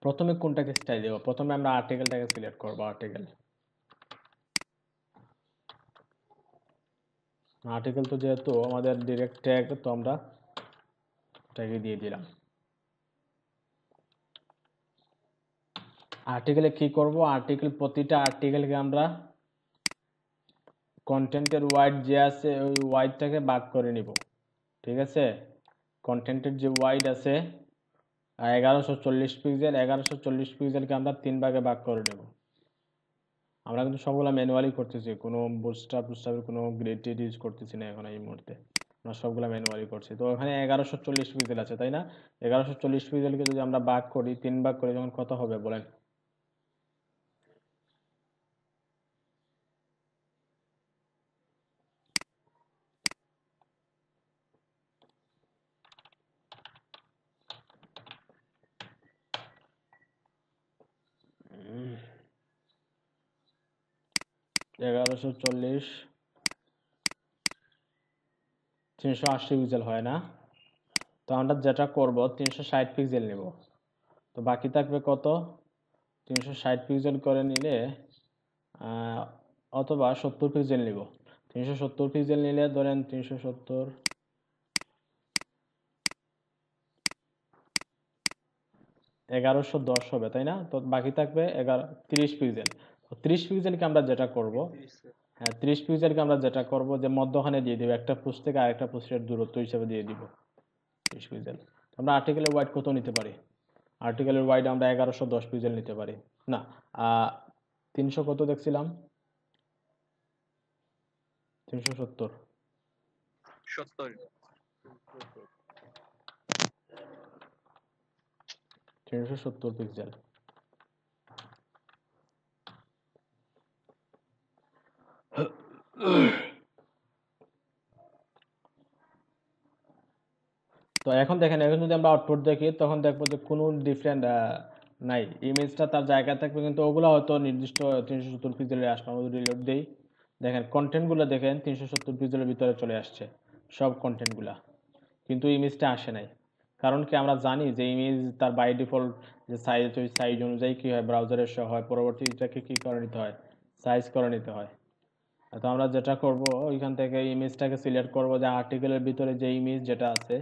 প্রথমে কোনটাকে স্টাইল দেবো? প্রথমে আমরা আর্টিকেলটাকে সিলেক্ট করবো। আর্টিকেল তো যেহেতু আমাদের ডিরেক্ট ট্যাগ, তো আমরা ট্যাগে দিয়ে দিলাম। আর্টিকেলে কি করব, প্রতিটা আর্টিকেলকে আমরা কন্টেন্টের ওয়াইড যে আছে ওই ওয়াইডটাকে ভাগ করে নিব। ঠিক আছে, কন্টেন্টের যে ওয়াইড আছে 1140 পিক্সেল, 1140 পিক্সেলকে আমরা 3 ভাগে ভাগ করে নেব। আমরা কিন্তু সবগুলো ম্যানুয়ালি করতেছি, কোনো বুটস্ট্র্যাপের কোনো গ্রেড ইউজ করতেছি না এখন এই মুহূর্তে। আমরা সবগুলো ম্যানুয়ালি করছি। তো ওখানে 1140 পিক্সেল আছে, তাই না? 1140 পিক্সেলকে যদি আমরা ভাগ করি, 3 ভাগ করি, তখন কত হবে বলেন? উম, 1140 380 পিক্সেল হয় না? তো আমরা যেটা করব 360 পিক্সেল নেব। তো বাকি থাকবে কত? 360 পিক্সেল করে নিলে অথবা 70 পিক্সেল নিব। 370 পিক্সেল নিলে ধরেন 370 1110 হবে, তাই না? তো বাকি থাকবে 30 পিক্সেল। তো 30 পিক্সেলকে আমরা যেটা করব, হ্যাঁ 30 পিক্সেলকে আমরা যেটা করব যে মধ্যখানে দিয়ে দিব, একটা পোস্ট থেকে আরেকটা পোস্টের দূরত্ব হিসেবে দিয়ে দিব 30 পিক্সেল। আমরা আর্টিকেলের ওয়াইড কত নিতে পারি? আর্টিকেলের ওয়াইড আমরা 1110 পিক্সেল নিতে পারি না, 300 কত দেখছিলাম, 370 70 370 পিক্সেল। তো এখন দেখেন, এখন যদি আমরা আউটপুট দেখি তখন দেখবো যে কোনো ডিফারেন্ট নাই, ইমেজটা তার জায়গায় থাকবে, কিন্তু ওগুলো হয়তো নির্দিষ্ট 370 পিক্সেলে আসবে। আমরা যদি রিলোড দিই, দেখেন কন্টেন্টগুলো দেখেন 370 পিক্সেলের ভিতরে চলে আসছে সব কন্টেন্টগুলা, কিন্তু ইমেজটা আসে নাই। কারণ কি, আমরা জানি যে ইমেজ তার বাই ডিফল্ট যে সাইজ, ওই সাইজ অনুযায়ী কি হয়, ব্রাউজারের সহ হয়, পরবর্তীটাকে কি করে নিতে হয়, সাইজ করে নিতে হয়। তো আমরা যেটা করব, ওইখান থেকে ইমেজটাকে সিলেক্ট করব, যে আর্টিকেলের ভিতরে যে ইমেজ যেটা আছে,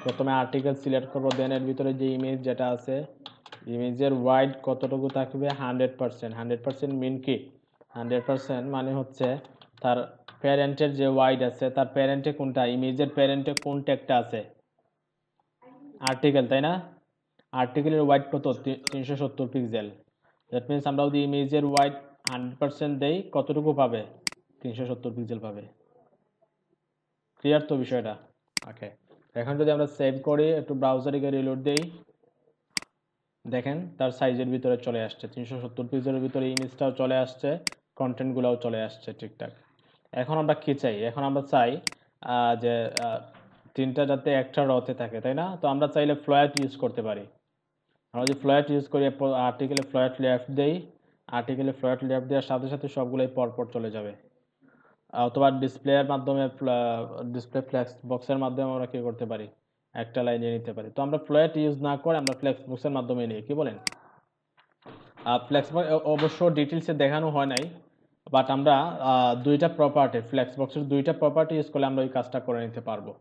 প্রথমে আর্টিকেল সিলেক্ট করব, দেন এর ভিতরে যে ইমেজ যেটা আছে, ইমেজের ওয়াইড কতটুকু থাকবে, 100%। 100% মিন কি, 100% মানে হচ্ছে তার প্যারেন্টের যে ওয়াইড আছে, তার প্যারেন্টে কোনটা, ইমেজের প্যারেন্টে কোন ট্যাগটা আছে, আর্টিকেল, তাই না? আর্টিকেলের ওয়াইড কত, 370 পিক্সেল। দ্যাট মিনস আমরা যদি ইমেজের ওয়াইড 100% দেই, কতটুকু পাবে, 370 পিক্সেল পাবে। ক্লিয়ার তো বিষয়টা? ওকে, এখন যদি আমরা সেভ করি, একটু ব্রাউজারে গিয়ে রিলোড দেই, দেখেন তার সাইজের ভিতরে চলে আসছে, 370 পিক্সেলের ভিতরে ইমেজটাও চলে আসছে, কন্টেন্টগুলোও চলে আসছে ঠিকঠাক। এখন আমরা কি চাই, এখন আমরা চাই যে তিনটা যাতে একটা রতে থাকে, তাই না? তো আমরা চাইলে ফ্লোয়াট ইউজ করতে পারি। আমরা যদি ফ্লোয়াট ইউজ করি, আর্টিকেলে ফ্লোয়াট লেফট দেই, আর্টিকেলে ফ্লোয়াট লেফট দেওয়ার সাথে সাথে সবগুলোই পরপর চলে যাবে। অথবা ডিসপ্লের মাধ্যমে, ডিসপ্লে ফ্লেক্স বক্সের মাধ্যমে আমরা কি করতে পারি, একটা লাইনে নিতে পারি। তো আমরা ফ্লোয়াট ইউজ না করে আমরা ফ্লেক্স বক্সের মাধ্যমে নিই, কি বলেন? ফ্লেক্স বক্স অবশ্য ডিটেলসে দেখানো হয় নাই, বাট আমরা দুইটা প্রপার্টি, ফ্লেক্স বক্সের দুইটা প্রপার্টি ইউজ করলে আমরা ওই কাজটা করে নিতে পারবো।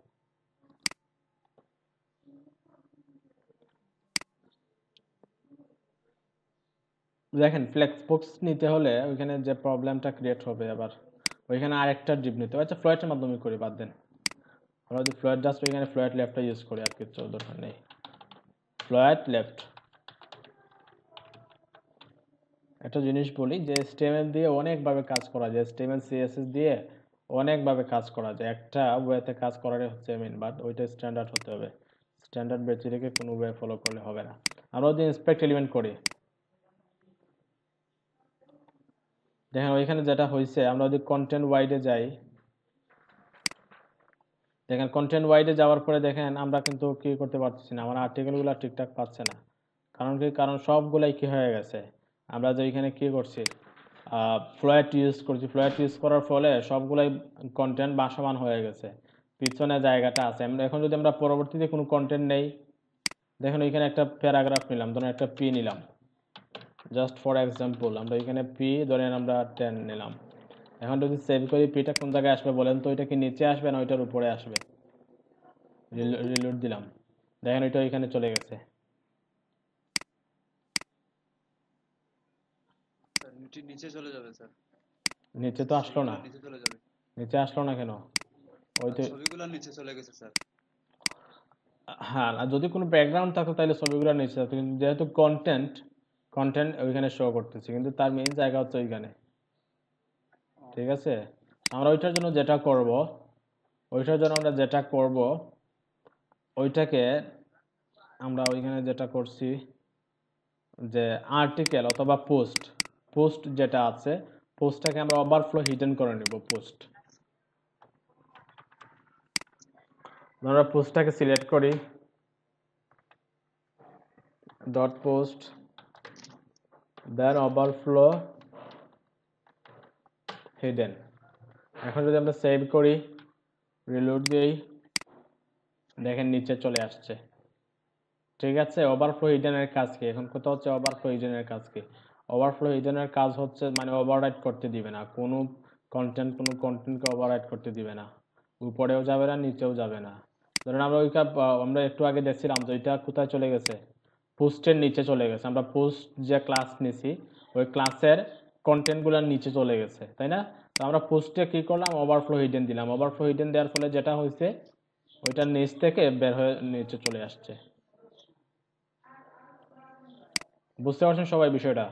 দেখেন ফ্লেক্স বক্স নিতে হলে ওইখানে যে প্রবলেমটা ক্রিয়েট হবে আবার ওইখানে আরেকটা ডিপ নিতে হবে। আচ্ছা ফ্লোয়েটের মাধ্যমে করি, বাদ দেন। আমরা যদি ফ্লোয়েট জাস্ট ওইখানে ফ্লোয়েট লেফটটা ইউজ করি, আর কিছু দরকার নেই। ফ্লোয়েট লেফট। একটা জিনিস বলি যে HTML দিয়ে অনেকভাবে কাজ করা যায়, HTML CSS দিয়ে অনেকভাবে কাজ করা যায়। একটা ওয়েতে কাজ করারই হচ্ছে মেইন, বাট ওইটা স্ট্যান্ডার্ড হতে হবে। স্ট্যান্ডার্ড বেঁচে রেখে কোনো ওয়ে ফলো করলে হবে না। আমরা যদি ইন্সপেক্ট এলিমেন্ট করি, দেখেন ওইখানে যেটা হয়েছে, আমরা যদি কন্টেন্ট ওয়াইডে যাই, দেখেন কন্টেন্ট ওয়াইডে যাওয়ার পরে দেখেন আমরা কিন্তু কি করতে পারতেছি না, আমার আর্টিকেলগুলো ঠিকঠাক পাচ্ছে না। কারণ কি? কারণ সবগুলাই কি হয়ে গেছে, আমরা যে এখানে কি করছি, ফ্লোয়েট ইউজ করছি। ফ্লোয়েট ইউজ করার ফলে সবগুলাই কন্টেন্ট ভাসমান হয়ে গেছে, পিছনে জায়গাটা আছে। আমরা এখন যদি আমরা পরবর্তীতে কোনো কন্টেন্ট নেই, দেখেন ওইখানে একটা প্যারাগ্রাফ নিলাম, ধরেন একটা পি নিলাম, জাস্ট ফর এক্সাম্পল। আমরা এখানে পি ধরেন আমরা 10 নিলাম। এখন যদি সেভ করি, পিটা কোন জায়গায় আসবে বলেন তো? ওইটা কি নিচে আসবে না ওইটার উপরে আসবে? রিলোড দিলাম, দেখেন ওইটা ওইখানে চলে গেছে। স্যার নিচে চলে যাবে স্যার। নিচে তো আসলো না, নিচে চলে যাবে। নিচে আসলো না কেন? ওই তো ছবিগুলো নিচে চলে গেছে স্যার। হ্যাঁ, আর যদি কোনো ব্যাকগ্রাউন্ড থাকতো তাহলে ছবিগুলো নিচে থাকতো, কিন্তু যেহেতু কন্টেন্ট কন্টেন্ট ওইখানে শো করতেছে, কিন্তু তার মেইন জায়গা হচ্ছে ওইখানে। ঠিক আছে, আমরা ওইটার জন্য যেটা করব, ওইটাকে আমরা ওইখানে যেটা করছি যে আর্টিকেল অথবা পোস্ট যেটা আছে, পোস্টটাকে আমরা ওভারফ্লো হিডেন করে নেব। আমরা পোস্টটাকে সিলেক্ট করি, ডট পোস্ট, দেন ওভারফ্লো হিডেন। এখন যদি আমরা সেভ করি, রিলোড দিই, দেখেন নিচে চলে আসছে। ঠিক আছে, ওভারফ্লো হিডেনের কাজ কি? এখন কথা হচ্ছে ওভারফ্লো হিডেনের কাজ কি? ওভারফ্লো হিডেনের কাজ হচ্ছে মানে ওভাররাইট করতে দিবে না কোনো কন্টেন্টকে ওভাররাইট করতে দিবে না, উপরেও যাবে না নিচেও যাবে না। ধরেন আমরা আমরা একটু আগে দেখছিলাম যে ওইটা কোথায় চলে গেছে, পোস্টের নিচে চলে গেছে। আমরা পোস্ট যে ক্লাস নিছি ওই ক্লাসের কন্টেন্টগুলোর নিচে চলে গেছে, তাই না? তো আমরা পোস্টে কি করলাম, ওভারফ্লো হিডেন দিলাম। ওভারফ্লো হিডেন দেওয়ার ফলে যেটা হয়েছে, ওইটার নিচ থেকে বের হয়ে নিচে চলে আসছে। বুঝতে পারছেন সবাই বিষয়টা?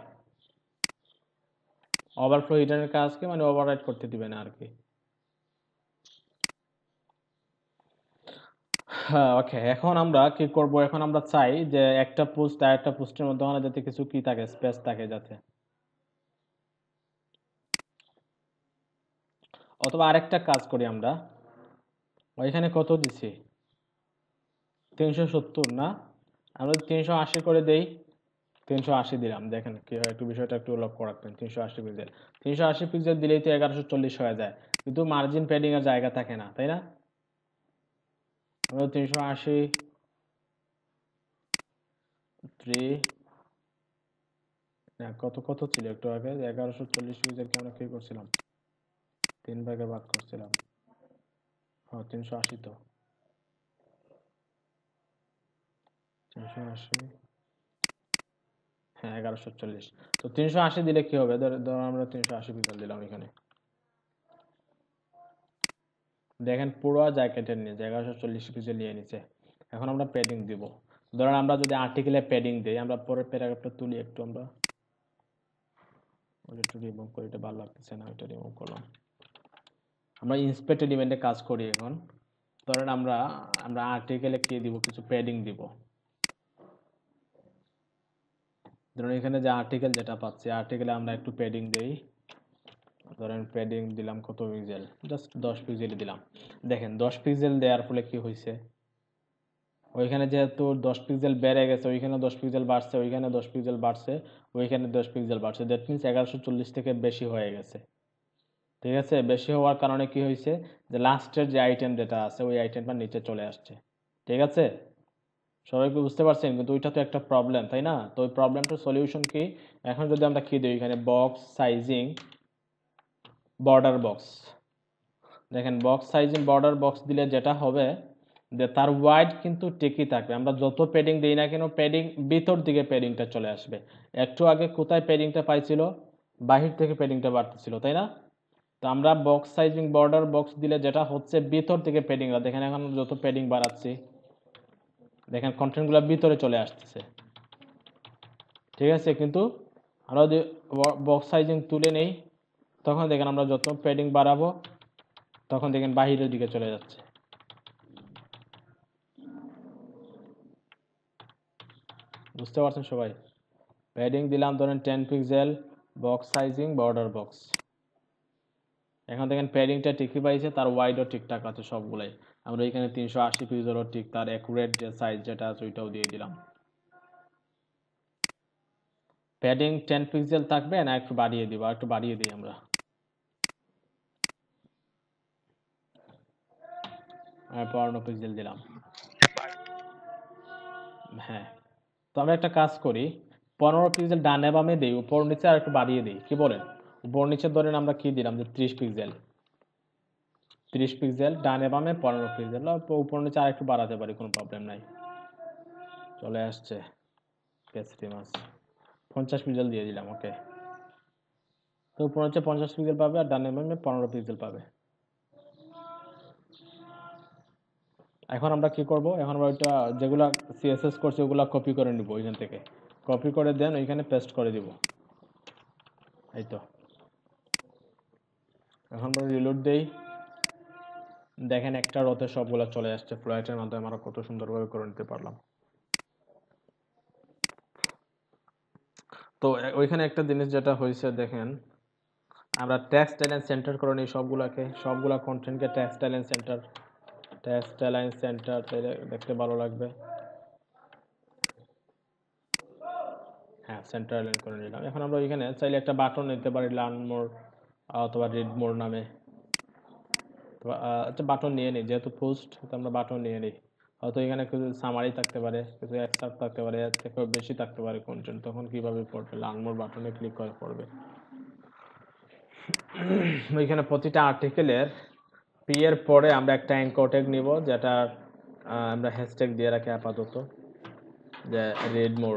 ওভারফ্লো হিডেনের কাজ কি, মানে ওভাররাইট করতে দিবে না আর কি। হ্যাঁ, ওকে। এখন আমরা কি করব, এখন আমরা চাই যে একটা পোস্ট আর একটা পোস্টের মধ্যে যাতে কিছু কি থাকে, স্পেস থাকে যাতে। অথবা আরেকটা কাজ করি আমরা, ওইখানে কত দিছি, 370 না? আমরা 380 করে দেই, 380 দিলাম। দেখেন কি হয়, একটু বিষয়টা একটু লক্ষ্য রাখবেন। 380 পিক্সেল, 380 পিক্সেল দিলেই তো 1140 হয়ে যায়, কিন্তু মার্জিন প্যাডিং এর জায়গা থাকে না, তাই না? আমরা 380 3 কত ছিল একটু আগে? 1140 পিক্সেলকে আমরা কি করছিলাম, 3 ভাগে ভাগ করছিলাম। হ্যাঁ 380, তো 380, হ্যাঁ 1140। তো 380 দিলে কি হবে, ধর আমরা 380 পিক্সেল দিলাম এখানে, দেখেন পুরো জায়গাটা নিয়ে 1140 পিক্সেল নিয়ে নিচে। এখন আমরা প্যাডিং দিব। ধরেন আমরা যদি আর্টিকেলে প্যাডিং দেই, আমরা পরের প্যারাগ্রাফটা তুলি একটু, আমরা ওটা একটু রিমুভ করি, এটা ভালো লাগতেছে না, ওইটা রিমুভ করলাম। আমরা ইন্সপেক্ট এলিমেন্টে কাজ করি এখন। ধরেন আমরা আর্টিকেলে কি দিব, কিছু প্যাডিং দিব। ধরুন এখানে যে আর্টিকেল যেটা পাচ্ছি, আর্টিকেলে আমরা একটু প্যাডিং দেই। ধরেন প্যাডিং দিলাম কত পিক্সেল, জাস্ট 10 পিক্সেল দিলাম। দেখেন 10 পিক্সেল দেওয়ার ফলে কি হয়েছে, ওইখানে যেহেতু 10 পিক্সেল বেড়ে গেছে, ওইখানে 10 পিক্সেল বাড়ছে, ওইখানে 10 পিক্সেল বাড়ছে, ওইখানে 10 পিক্সেল বাড়ছে। দ্যাট মিনস 1140 থেকে বেশি হয়ে গেছে। ঠিক আছে, বেশি হওয়ার কারণে কি হয়েছে, যে লাস্টের যে আইটেম যেটা আছে ওই আইটেমটা নিচে চলে আসছে। ঠিক আছে, সবাই কি বুঝতে পারছেন? কিন্তু ওইটা তো একটা প্রবলেম, তাই না? তো ওই প্রবলেমটার সলিউশন কি? এখন যদি আমরা কি দিই এখানে, বক্স সাইজিং বর্ডার বক্স, দেখেন বক্স সাইজিং বর্ডার বক্স দিলে যেটা হবে, যে তার ওয়াইড কিন্তু ঠিকই থাকবে। আমরা যত প্যাডিং দিই না কেন প্যাডিং ভিতর দিকে প্যাডিংটা চলে আসবে। একটু আগে কোথায় প্যাডিংটা পাইছিল, বাহির থেকে প্যাডিংটা বাড়তেছিল, তাই না? তো আমরা বক্স সাইজিং বর্ডার বক্স দিলে যেটা হচ্ছে ভিতর থেকে প্যাডিংটা দেখেন, এখন যত প্যাডিং বাড়াচ্ছি দেখেন কন্টেন্টগুলো ভিতরে চলে আসতেছে, ঠিক আছে? কিন্তু আমরা যদি বক্স সাইজিং তুলে নেই তখন দেখেন আমরা যত প্যাডিং বাড়াবো তখন দেখেন বাহিরের দিকে চলে যাচ্ছে। বুঝতে পারছেন সবাই? প্যাডিং দিলাম ধরেন 10 pixel, box sizing border box. এখন দেখেন প্যাডিংটা ঠিকই পাইছে, তার ওয়াইডও ঠিকঠাক আছে সবগুলাই। আমরা এখানে 380 পিক্সেলও ঠিক, তার অ্যাকুরেট যে সাইজ যেটা আছে ওইটাও দিয়ে দিলাম। প্যাডিং 10 পিক্সেল থাকবে না একটু বাড়িয়ে দিব, একটু বাড়িয়ে দিই আমরা, 52 পিক্সেল দিলাম। হ্যাঁ, তো আমরা একটা কাজ করি, 15 পিক্সেল ডানে বামে দিই, উপর নিচে আর একটু বাড়িয়ে দিই, কি বলেন? উপর নিচে ধরেন আমরা কি দিলাম যে 30 পিক্সেল, 30 পিক্সেল ডানে বামে 15 পিক্সেল, উপর নিচে আর একটু বাড়াতে পারি, কোনো প্রবলেম নাই। চলে আসছে ক্যাসিটি মাছ, 50 পিক্সেল দিয়ে দিলাম। ওকে, তো উপর হচ্ছে 50 পিক্সেল পাবে আর ডানে বামে 15 পিক্সেল পাবে। এখন আমরা কি করব, এখন আমরা ওইটা যেগুলা সিএসএস করছি ওগুলা কপি করে নিব, ওইখান থেকে কপি করে দেন ওইখানে পেস্ট করে দিব, এই তো। এখন আমরা রিলোড দেই, দেখেন একটা রতে সবগুলা চলে আসছে, ফ্লাইটের মাধ্যমে আমরা কত সুন্দরভাবে করে নিতে পারলাম। তো ওইখানে একটা জিনিস যেটা হয়েছে দেখেন, আমরা টেক্সট অ্যালাইন সেন্টার করে নিই সবগুলাকে, সবগুলা কন্টেন্টকে text align center, text align center দেখতে ভালো লাগবে। হ্যাঁ, সেন্টার অ্যালাইন করে নিলাম। এখন আমরা ওইখানে চাইলে একটা বাটন নিতে পারি, লার্ন মোর অথবা রিড মোর নামে। একটা বাটন নিয়ে নিই, যেহেতু পোস্ট তো আমরা বাটন নিয়ে নিই। হয়তো এখানে কিছু সামারি থাকতে পারে, কিছু এক্সট্রাক্ট থাকতে পারে, এর থেকেও বেশি থাকতে পারে কন্টেন্ট, তখন কিভাবে পড়বে? লার্ন মোর বাটনে ক্লিক করে পড়বে। ওইখানে প্রতিটা আর্টিকেলের পি এর পরে আমরা একটা অ্যাঙ্কর ট্যাগ নিব, যেটা আমরা হ্যাশট্যাগ দিয়ে রাখি আপাতত, যে রিড মোর,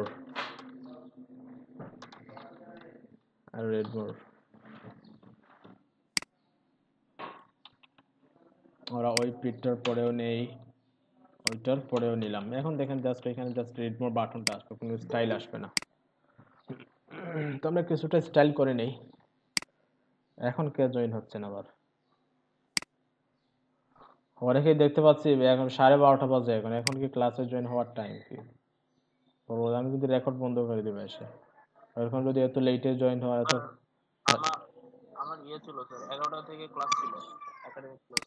রিড মোর। আমরা ওই পিটার পরেও নেই, ওইটার পরেও নিলাম। এখন দেখেন জাস্ট এখানে জাস্ট রিড মোর বাটনটা আসবে, কোনো স্টাইল আসবে না। তো আমরা কিছুটা স্টাইল করে নেই। এখন কে জয়েন হচ্ছেন আবার? অনেকেই দেখতে পাচ্ছি এখন 12:30 বাজে, এখন কি ক্লাসে জয়েন হওয়ার টাইম? কি বলবো, আমি কিন্তু রেকর্ড বন্ধ করে দেবো এসে। এখন যদি এত লেটে জয়েন হয় এত, আমার আমার ইয়ে ছিল স্যার, 11টা থেকে ক্লাস ছিল, একাডেমিক ক্লাস।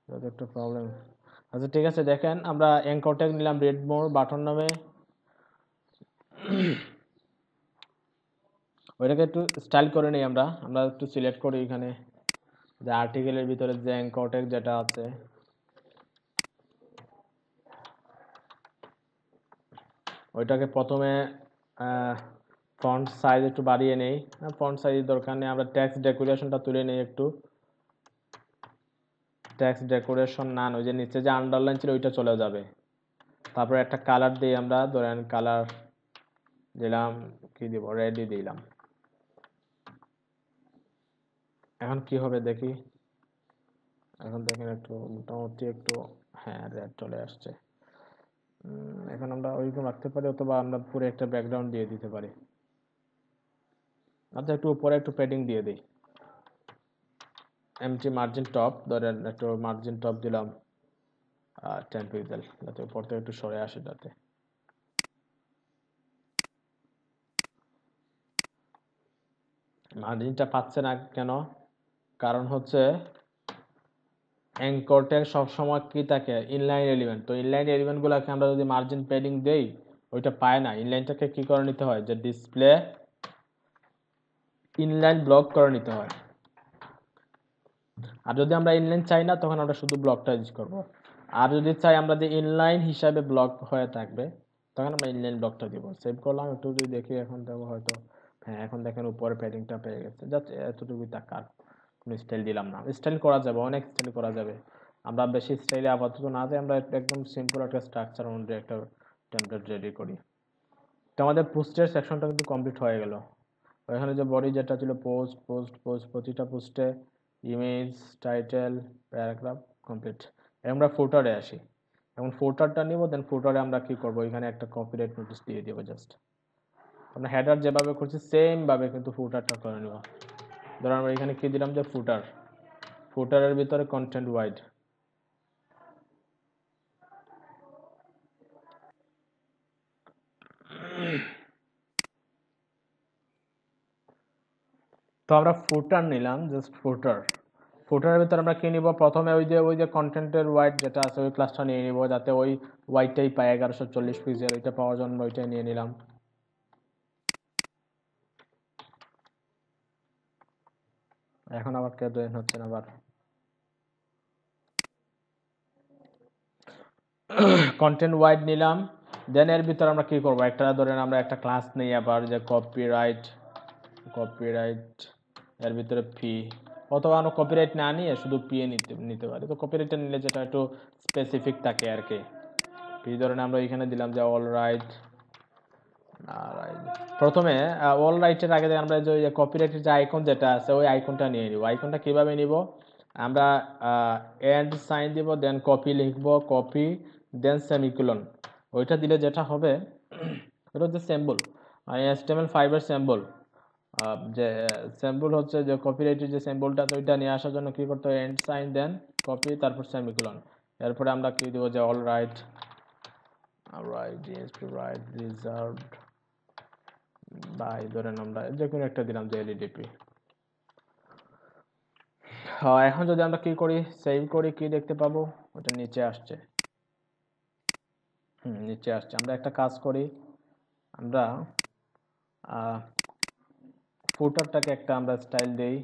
এটা একটা প্রবলেম। আচ্ছা ঠিক আছে, দেখেন আমরা অ্যাঙ্কর ট্যাগ নিলাম রিড মোর বাটন নামে, ওইটাকে একটু স্টাইল করে নিই আমরা। আমরা একটু সিলেক্ট করি এখানে যে আর্টিকেলের ভিতরে যে অ্যাঙ্কর ট্যাগ যেটা আছে, ওইটাকে প্রথমে ফন্ট সাইজ একটু বাড়িয়ে নেই, ফন্ট সাইজ দরকার নেই, আমরা টেক্সট ডেকোরেশনটা তুলে নেই একটু। টেক্সট ডেকোরেশন না, ওই যে নিচে যে আন্ডারলাইন ছিল ওইটা চলে যাবে। তারপরে একটা কালার দিই আমরা, ধরেন কালার দিলাম, কি দিব, রেডই দিলাম। এখন কি হবে দেখি, এখন দেখেন একটু মোটামুটি একটু, হ্যাঁ রেড চলে আসছে। এখন আমরা ওইরকম রাখতে পারি, অথবা আমরা পুরো একটা ব্যাকগ্রাউন্ড দিয়ে দিতে পারি। আচ্ছা একটু উপরে একটু প্যাডিং দিয়ে দিই, এমটি মার্জিন টপ, ধরেন একটু মার্জিন টপ দিলাম 10 পিক্সেল, যাতে উপর থেকে একটু সরে আসে। যাতে মার্জিনটা পাচ্ছে না কেন, কারণ হচ্ছে অ্যাঙ্কর ট্যাগ সবসময় কি থাকে, ইনলাইন এলিমেন্ট। তো ইনলাইন এলিমেন্টগুলোকে আমরা যদি মার্জিন প্যাডিং দেই ওইটা পায় না। ইনলাইনটাকে কি করে নিতে হয়, যে ডিসপ্লে ইনলাইন ব্লক করে নিতে হয়। আর যদি আমরা ইনলাইন চাই না তখন আমরা শুধু ব্লকটা ইউজ করব। আর যদি চাই আমরা যে ইনলাইন হিসাবে ব্লক হয়ে থাকবে তখন আমরা ইনলাইন ব্লকটা দিব। সেভ করলাম, একটু যদি দেখি এখন দেখো হয়তো, হ্যাঁ এখন দেখেন উপরে প্যাডিংটা পেয়ে গেছে। জাস্ট এতটুকুই, টাকার কোনো স্টাইল দিলাম না। স্টাইল করা যাবে, অনেক স্টাইল করা যাবে। আমরা বেশি স্টাইলে আপাতত না যাই, আমরা একদম সিম্পল একটা স্ট্রাকচার অনুযায়ী একটা টেমপ্লেট রেডি করি। তো আমাদের পোস্টের সেকশনটা কিন্তু কমপ্লিট হয়ে গেল। এখানে যে বডি যেটা ছিল পোস্ট পোস্ট পোস্ট, প্রতিটা পোস্টে ইমেজ, টাইটেল, প্যারাগ্রাফ কমপ্লিট। আমরা ফুটারে আসি। এখন ফুটারটা নিব, দেন ফুটারে আমরা কি করব, এখানে একটা কপিরাইট নোটিশ দিয়ে দিব জাস্ট। আমরা হেডার যেভাবে করছি সেম ভাবে কিন্তু ফুটারটা করে নেব। ধরুন আমরা এখানে কি দিলাম যে ফুটার, ফুটারের ভিতরে কন্টেন্ট ওয়াইড। তো আমরা ফুটার নিলাম, জাস্ট ফুটার। ফুটারের ভিতরে আমরা কি নিব, প্রথমে ওই যে কন্টেন্টের ওয়াইড যেটা আছে ওই ক্লাসটা নিয়ে নিব, যাতে ওই ওয়াইডটাই পায় 1140 পিক্সেল, ওইটা পাওয়ার জন্য ওইটাই নিয়ে নিলাম। এখন আবার কে জয়েন হচ্ছে না আবার। কন্টেন্ট ওয়াইড নিলাম, দেন এর ভিতরে আমরা কি করব, একটা ধরেন আমরা একটা ক্লাস নেই আবার যে কপিরাইট, কপিরাইট এর ভিতরে পি, অথবা আমরা কপিরাইট না নিয়ে শুধু পি এ নিতে পারি। তো কপিরাইটটা নিলে যেটা একটু স্পেসিফিক থাকে আর কি। পি ধরেন আমরা এখানে দিলাম যে অল রাইট। প্রথমে অল রাইটের আগে আমরা যে কপিরাইটের যে আইকন যেটা আছে ওই আইকনটা নিয়ে নিব। আইকনটা কিভাবে নিব, আমরা এন্ড সাইন দিব, দেন কপি লিখব, কপি দেন সেমিকোলন। ওইটা দিলে যেটা হবে, এটা হচ্ছে সিম্বল, HTML5 এর সিম্বল। যে সিম্বল হচ্ছে যে কপিরাইটের যে সিম্বলটা, তো ওইটা নিয়ে আসার জন্য কি করতে হবে, এন্ড সাইন দেন কপি তারপর সেমিকোলন। এরপরে আমরা কি দিব যে all right, right right reserved by, ধরেন আমরা যে কোনো একটা দিলাম যে এলইডিপি। হ্যাঁ, এখন যদি আমরা কি করি, সেভ করি, কি দেখতে পাবো, ওটা নিচে আসছে। নিচে আসছে। আমরা একটা কাজ করি, আমরা ফুটারটাকে একটা আমরা স্টাইল দেই।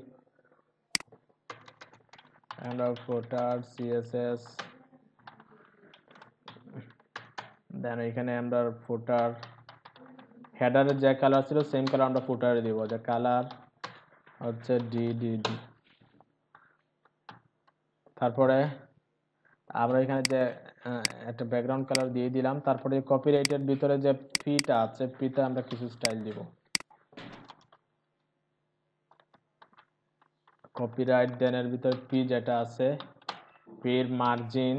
আমরা ফুটার সিএসএস, দেন এখানে আমরা ফুটার হেডারের যে কালার ছিল সেম কালার আমরা ফুটারে দিব, যে কালার হচ্ছে ডিডিডি। তারপরে আমরা এখানে যে একটা ব্যাকগ্রাউন্ড কালার দিয়ে দিলাম। তারপরে কপিরাইটের ভিতরে যে ফিটা আছে, ফিটা আমরা কিছু স্টাইল দিব। কপিরাইট দেনের ভিতরে পি যেটা আছে, পির মার্জিন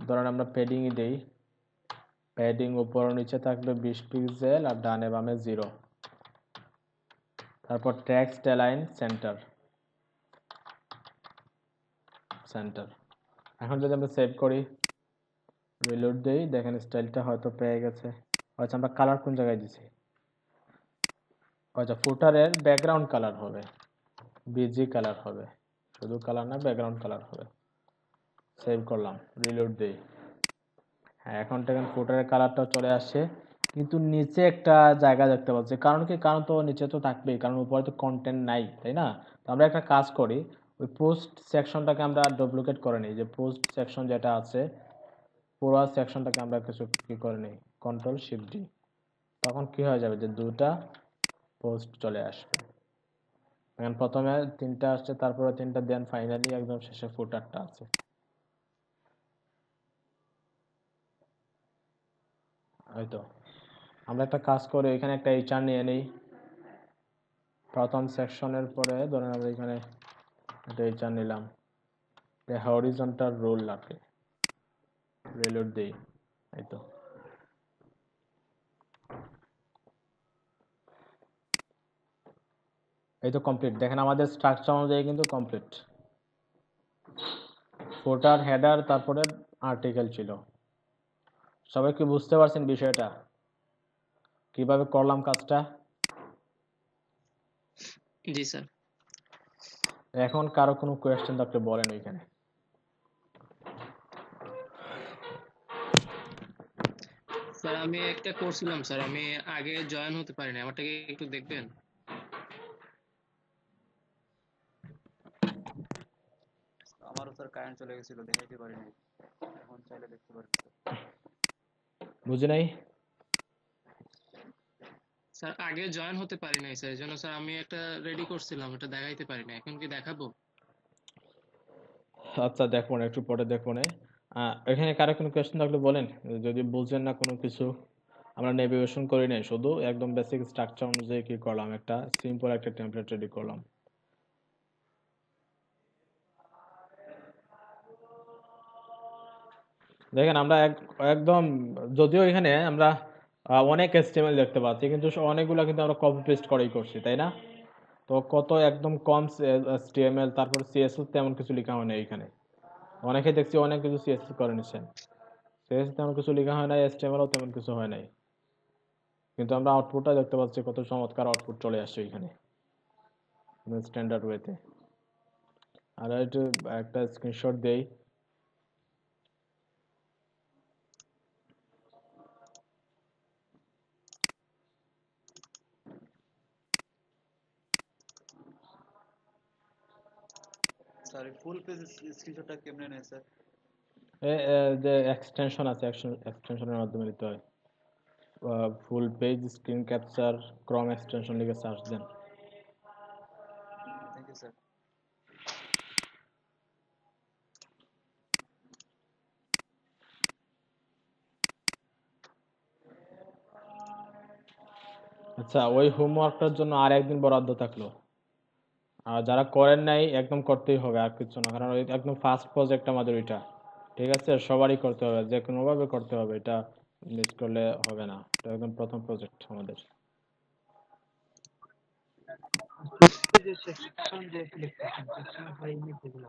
ধরেন আমরা প্যাডিংই দেই, প্যাডিং উপর নিচে থাকবে 20 পিক্সেল আর ডানে বামে 0। তারপর টেক্সট অ্যালাইন সেন্টার, সেন্টার। এখন যদি আমরা সেভ করি, রিলোড দেই, দেখেন স্টাইলটা হয়তো পেয়ে গেছে। আচ্ছা, আমরা কালার কোন জায়গায় দিছি, আচ্ছা ফুটারের ব্যাকগ্রাউন্ড কালার হবে, বিজি কালার হবে, শুধু কালার না ব্যাকগ্রাউন্ড কালার হবে। সেভ করলাম, রিলোড দেই। হ্যাঁ, এখন দেখেন ফুটারের কালারটা চলে আসছে, কিন্তু নিচে একটা জায়গা দেখতে পাচ্ছি। কারণ কি, কারণ তো নিচে তো থাকবেই, কারণ উপরে তো কন্টেন্ট নাই, তাই না? তো আমরা একটা কাজ করি, ওই পোস্ট সেকশনটাকে আমরা ডুপ্লিকেট করে নিই, যে পোস্ট সেকশন যেটা আছে পুরো সেকশনটাকে আমরা কিছু কি করে নিই, কন্ট্রোল শিফট ডি। তখন কি হয়ে যাবে, যে দুটা পোস্ট চলে আসবে। এখন প্রথমে 3টা আসছে, তারপরে 3টা, দেন ফাইনালি একদম শেষে ফুটারটা আছে। হয়তো আমরা একটা কাজ করে এখানে একটা এইচআর নিয়ে নিই। প্রথম সেকশনের পরে ধরেন আমরা এখানে একটা এইচআর নিলাম, হরিজন্টাল রোল লাগে, রিলোড দেই। এই তো কমপ্লিট। দেখেন আমাদের স্ট্রাকচার অনুযায়ী কিন্তু কমপ্লিট। ফুটার, হেডার, তারপরে আর্টিকেল ছিল। সবাই কি বুঝতে পারছেন বিষয়টা, কিভাবে করলাম কাজটা? জি স্যার। এখন কারো কোনো কোয়েশ্চেন থাকলে বলেন ওইখানে। স্যার আমি একটা করছিলাম স্যার, আমি আগে জয়েন হতে পারিনি, আমারটাকে একটু দেখবেন? আমারও স্যার কারেন্ট চলে গেছিল, দেখাইতে পারিনি। এখন চাইলে দেখতে পারেন স্যার। বুঝি নাই। স্যার আগে জয়েন হতে পারি নাই স্যার, এই জন্য স্যার আমি একটা রেডি করছিলাম, এটা দেখাইতে পারি না, এখন কি দেখাবো? আচ্ছা দেখবো না, একটু পরে দেখবো না। এখানে কারো কোনো কোয়েশ্চেন থাকলে বলেন, যদি বুঝেন না কোনো কিছু। আমরা নেভিগেশন করি নাই, শুধু একদম বেসিক স্ট্রাকচার অনুযায়ী কি করলাম, একটা সিম্পল একটা টেমপ্লেট রেডি করলাম। দেখেন আমরা একদম, যদিও এখানে আমরা অনেক HTML দেখতে পাচ্ছি, কিন্তু অনেকগুলো কিন্তু আমরা কপি পেস্ট করেই করছি, তাই না? তো কত একদম কম HTML, তারপর CSS তেমন কিছু লেখা হয় না এখানে। অনেকে দেখছি অনেক কিছু CSS করে নিছেন, CSS তেমন কিছু লেখা হয় নাই, HTML ও তেমন কিছু হয় নাই, কিন্তু আমরা আউটপুটটা দেখতে পাচ্ছি, কত চমৎকার আউটপুট চলে আসছে এখানে স্ট্যান্ডার্ড ওয়েতে। আর একটু একটা স্ক্রিনশট দেই। স্যার ফুল পেজ স্ক্রিনশটটা কেমনে নেয় স্যার? যে এক্সটেনশন আছে, এক্সটেনশনের মাধ্যমে নিতে হয়। Full page screen capture chrome extension লিখে সার্চ দেন। Thank you sir. আচ্ছা, ওই হোমওয়ার্কটার জন্য আর একদিন বরাদ্দ থাকলো। আর যারা করেন নাই একদম করতেই হবে, আর কিছু না, কারণ ওই একদম ফার্স্ট প্রজেক্ট আমাদের ওইটা। ঠিক আছে, সবারই করতে হবে, যে কোনো ভাবে করতে হবে, এটা মিস করলে হবে না, এটা একদম প্রথম প্রজেক্ট আমাদের। যে সেকশন যে সিলেক্ট করছেন সেকশন ফাইল নিচে গুলো